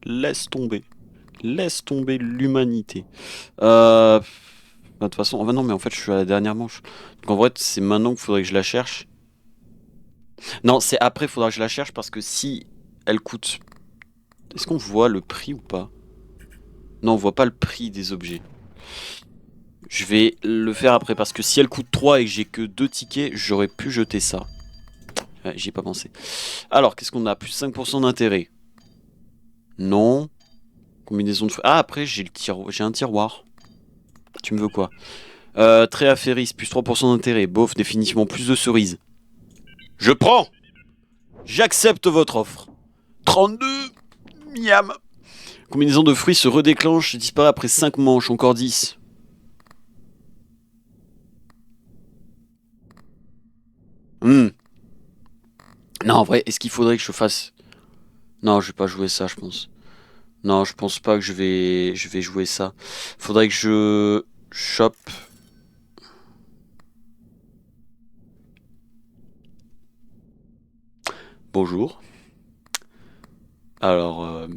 laisse tomber. Laisse tomber l'humanité. Bah, de toute façon, non, mais en fait, je suis à la dernière manche. Donc en vrai, c'est maintenant qu'il faudrait que je la cherche. Non, c'est après, il faudra que je la cherche parce que si elle coûte... Est-ce qu'on voit le prix ou pas? Non, on voit pas le prix des objets. Je vais le faire après parce que si elle coûte 3 et que j'ai que 2 tickets, j'aurais pu jeter ça. Ouais, j'y ai pas pensé. Alors, qu'est-ce qu'on a? Plus 5% d'intérêt. Non. Combinaison de... Ah, après, j'ai un tiroir. Tu me veux quoi? Trait affairiste, plus 3% d'intérêt. Bof, définitivement plus de cerises. Je prends! J'accepte votre offre. 32. Miam. Combinaison de fruits se redéclenche et disparaît après 5 manches. Encore 10. Non, en vrai, est-ce qu'il faudrait que je fasse... Non, je vais pas jouer ça, je pense. Non, je pense pas que je vais jouer ça. Faudrait que je chope. Bonjour. Alors,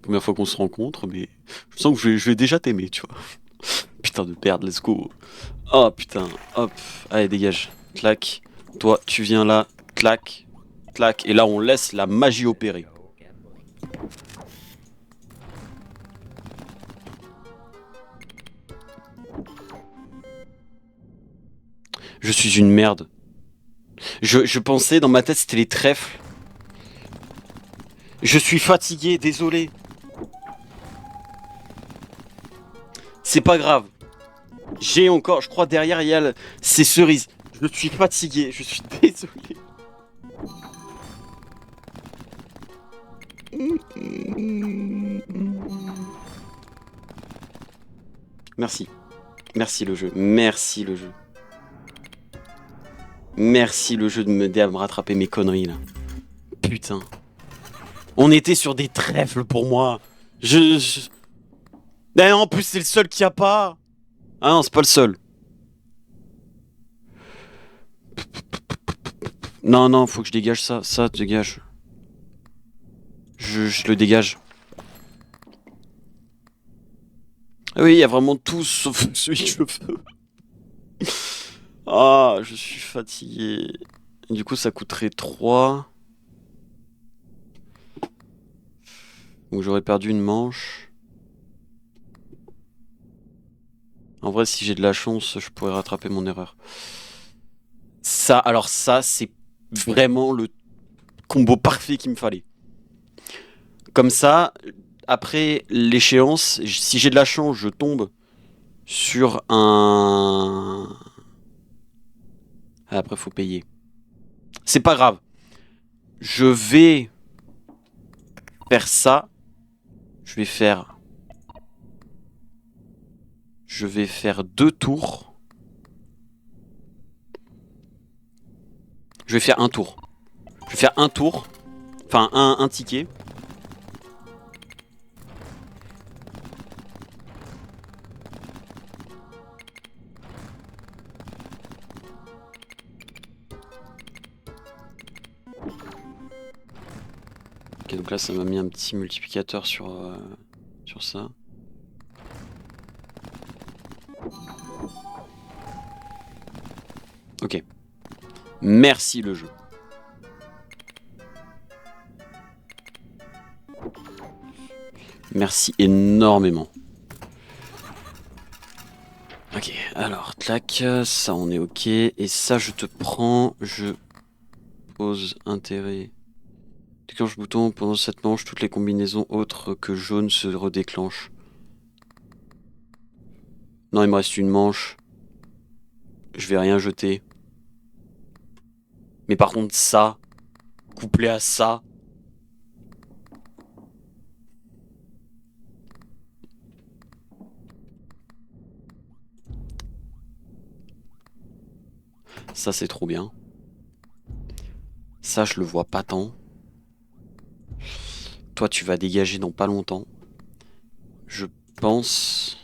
première fois qu'on se rencontre, mais je sens que je vais déjà t'aimer, tu vois. Putain de merde, let's go. Oh putain, hop, allez dégage. Clac. Toi, tu viens là. Clac, clac. Et là, on laisse la magie opérer. Je suis une merde. Je pensais dans ma tête c'était les trèfles. Je suis fatigué, désolé. C'est pas grave. J'ai encore, je crois derrière il y a ces cerises. Je suis fatigué, je suis désolé. Merci. Merci le jeu. Merci le jeu. Merci le jeu de m'aider à me rattraper mes conneries là. Putain. On était sur des trèfles pour moi. Mais en plus c'est le seul qu'il n'y a pas. Ah non, c'est pas le seul. Non, non, faut que je dégage ça. Ça, dégage. Je le dégage. Ah oui, il y a vraiment tout sauf celui que je veux. Ah, je suis fatigué. Du coup, ça coûterait 3. Donc j'aurais perdu une manche. En vrai, si j'ai de la chance, je pourrais rattraper mon erreur. Ça, alors ça, c'est vraiment le combo parfait qu'il me fallait. Comme ça, après l'échéance, si j'ai de la chance, je tombe sur un... Ah, après, faut payer. C'est pas grave. Je vais faire ça. Je vais faire... Je vais faire 2 tours. Je vais faire un tour. Je vais faire un tour. Enfin, un ticket. Ok, donc là, ça m'a mis un petit multiplicateur sur ça. Ok. Merci le jeu. Merci énormément. Ok, alors, clac, ça on est ok. Et ça, je te prends, je pose intérêt. Déclenche bouton, pendant cette manche, toutes les combinaisons autres que jaune se redéclenchent. Non, il me reste une manche. Je vais rien jeter. Mais par contre, ça, couplé à ça... Ça, c'est trop bien. Ça, je le vois pas tant. Toi, tu vas dégager dans pas longtemps. Je pense...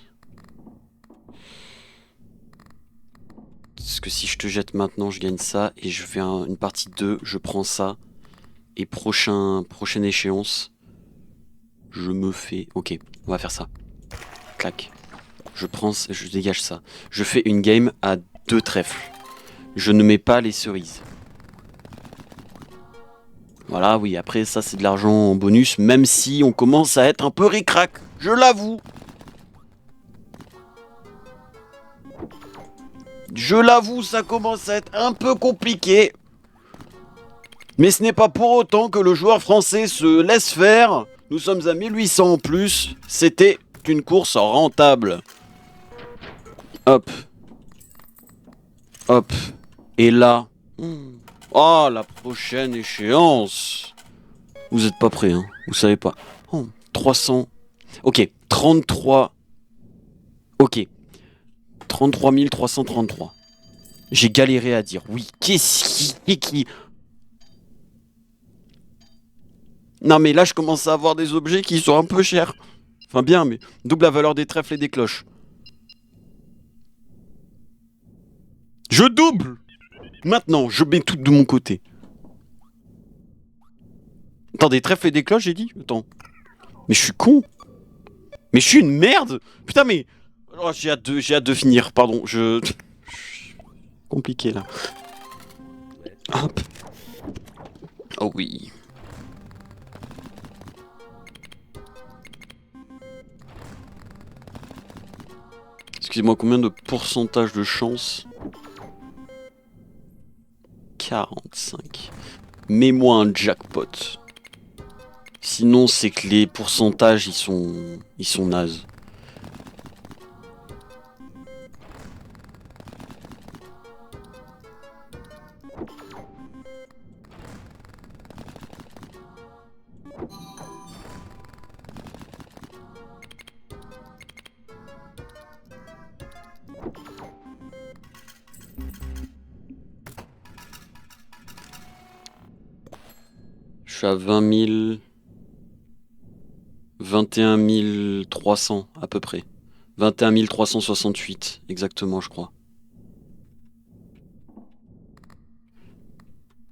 Parce que si je te jette maintenant, je gagne ça. Et je fais une partie 2, je prends ça. Et prochaine échéance, je me fais... Ok, on va faire ça. Clac. Je dégage ça. Je fais une game à 2 trèfles. Je ne mets pas les cerises. Voilà, oui, après ça c'est de l'argent en bonus, même si on commence à être un peu ric-rac, je l'avoue. Je l'avoue, ça commence à être un peu compliqué. Mais ce n'est pas pour autant que le joueur français se laisse faire. Nous sommes à 1800 en plus. C'était une course rentable. Hop. Hop. Et là... Oh, la prochaine échéance. Vous êtes pas prêts, hein. Vous savez pas. Oh, 300. Ok, 33. Ok. 33 333. J'ai galéré à dire oui. Qu'est-ce qui... Non mais là je commence à avoir des objets qui sont un peu chers. Enfin bien, mais double la valeur des trèfles et des cloches. Je double. Maintenant, je mets tout de mon côté. Attends, des trèfles et des cloches, j'ai dit. Attends. Mais je suis con. Mais je suis une merde. Putain, mais... Oh, j'ai hâte de finir, pardon. Compliqué, là. Hop. Oh oui. Excusez-moi, combien de pourcentage de chance? 45. Mets-moi un jackpot. Sinon, c'est que les pourcentages, ils sont nazes. Je suis à 20 000... 21 300 à peu près. 21 368 exactement, je crois.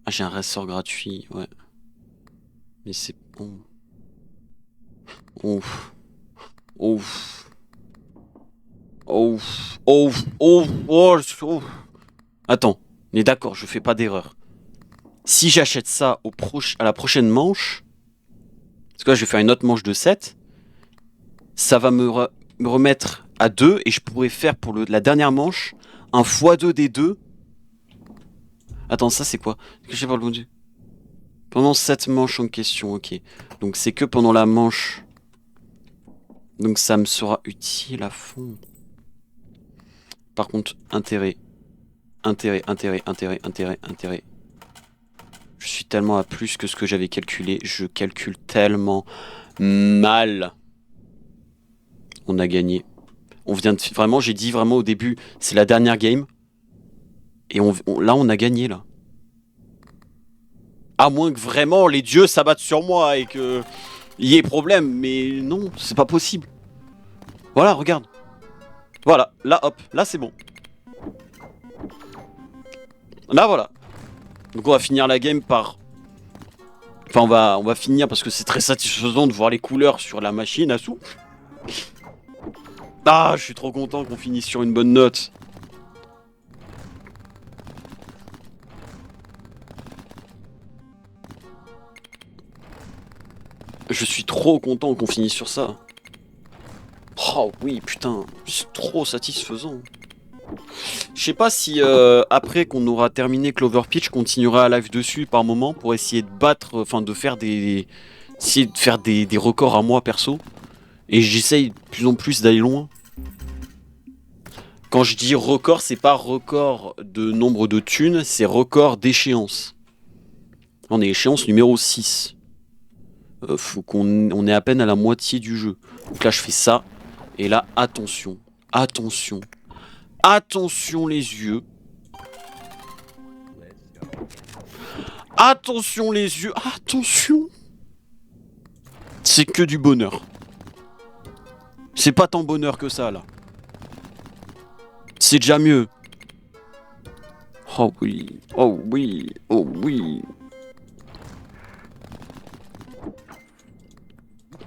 Ah, j'ai un ressort gratuit, ouais. Mais c'est bon. Ouf. Ouf. Ouf. Ouf. Ouf. Ouf. Attends, on est d'accord, je fais pas d'erreur. Si j'achète ça à la prochaine manche, parce que là je vais faire une autre manche de 7, ça va me remettre à 2 et je pourrais faire pour la dernière manche un x2 des 2. Attends, ça c'est quoi? Que j'ai pas le bon Dieu. Pendant cette manche en question, ok. Donc c'est que pendant la manche. Donc ça me sera utile à fond. Par contre, intérêt. Intérêt. Je suis tellement à plus que ce que j'avais calculé. Je calcule tellement mal. On a gagné. On vient de... Vraiment, j'ai dit vraiment au début, c'est la dernière game. Et là, on a gagné, là. À moins que vraiment les dieux s'abattent sur moi et que il y ait problème. Mais non, c'est pas possible. Voilà, regarde. Voilà, là, hop. Là, c'est bon. Là, voilà. Donc on va finir la game par... Enfin, on va finir parce que c'est très satisfaisant de voir les couleurs sur la machine à sous. Ah, je suis trop content qu'on finisse sur une bonne note. Je suis trop content qu'on finisse sur ça. Oh oui, putain, c'est trop satisfaisant. Je sais pas si après qu'on aura terminé Clover Pitch, continuera à live dessus par moment pour essayer de battre, enfin de faire essayer de faire des records à moi perso. Et j'essaye de plus en plus d'aller loin. Quand je dis record, c'est pas record de nombre de thunes, c'est record d'échéance. On est échéance numéro 6. Faut on est à peine à la moitié du jeu. Donc là je fais ça. Et là, attention. Attention. Attention les yeux. Attention les yeux. Attention. C'est que du bonheur. C'est pas tant bonheur que ça là. C'est déjà mieux. Oh oui. Oh oui. Oh oui.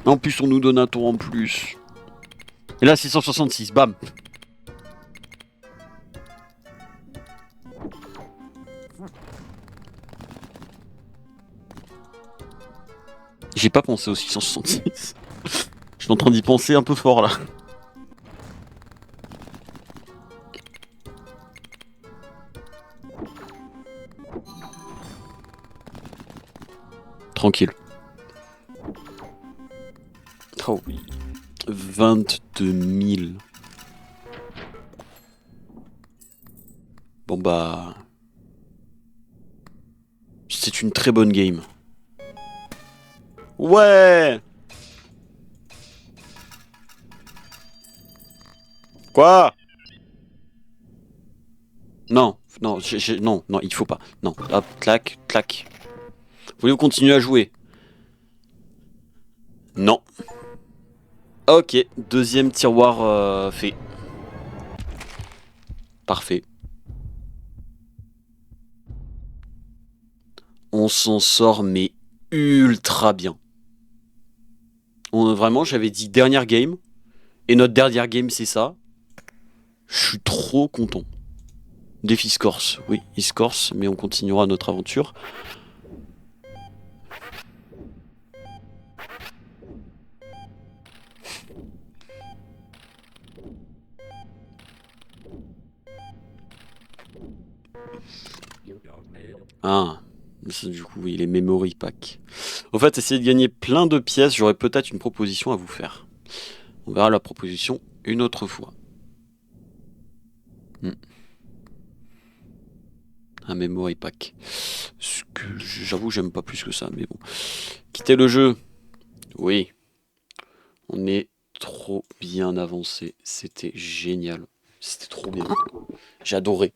En plus, on nous donne un tour en plus. Et là, 666, bam. J'ai pas pensé au 666. Je suis en train d'y penser un peu fort là. Tranquille. Oh oui. 22 000. Bon bah... C'est une très bonne game. Ouais. Quoi? Non, non, non, non, il faut pas. Non, hop, clac, clac. Voulez-vous continuer à jouer? Non. Ok, deuxième tiroir fait. Parfait. On s'en sort mais ultra bien. Vraiment, j'avais dit dernière game. Et notre dernière game, c'est ça. Je suis trop content. Défi Scorse. Oui, il Scorse, mais on continuera notre aventure. Ah, du coup, oui, les memory pack. En fait, essayer de gagner plein de pièces, j'aurais peut-être une proposition à vous faire. On verra la proposition une autre fois. Un memory pack. Ce que j'avoue, j'aime pas plus que ça, mais bon. Quitter le jeu. Oui. On est trop bien avancé. C'était génial. C'était trop bien. J'ai adoré.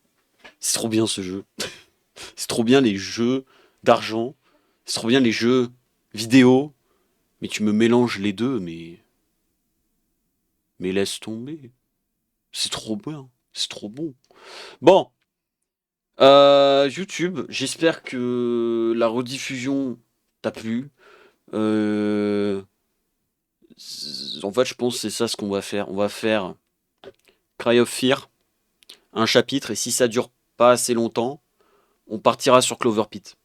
C'est trop bien ce jeu. C'est trop bien les jeux d'argent. C'est trop bien les jeux vidéo. Mais tu me mélanges les deux, mais. Mais laisse tomber. C'est trop bien. C'est trop bon. Bon. YouTube, j'espère que la rediffusion t'a plu. En fait, je pense que c'est ça ce qu'on va faire. On va faire Cry of Fear, un chapitre, et si ça dure pas assez longtemps, on partira sur Clover Pit.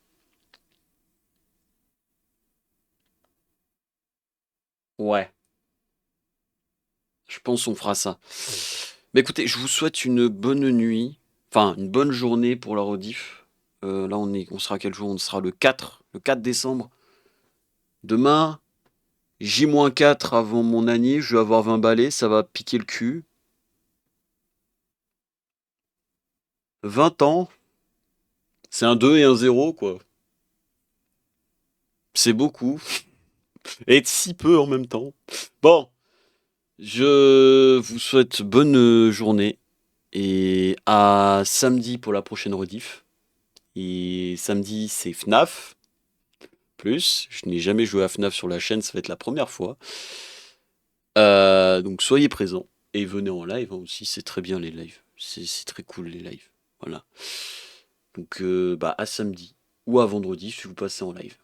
Ouais, je pense qu'on fera ça. Mais écoutez, je vous souhaite une bonne nuit, enfin une bonne journée pour la rediff. Là, on sera quel jour? On sera le 4 décembre. Demain, J-4 avant mon année, je vais avoir 20 balais, ça va piquer le cul. 20 ans, c'est un 2 et un 0, quoi. C'est beaucoup. Et si peu en même temps. Bon, je vous souhaite bonne journée et à samedi pour la prochaine rediff. Et samedi, c'est FNAF. Plus, je n'ai jamais joué à FNAF sur la chaîne, ça va être la première fois. Donc soyez présents et venez en live hein, aussi, c'est très bien les lives. C'est très cool les lives. Voilà. Donc à samedi ou à vendredi si vous passez en live.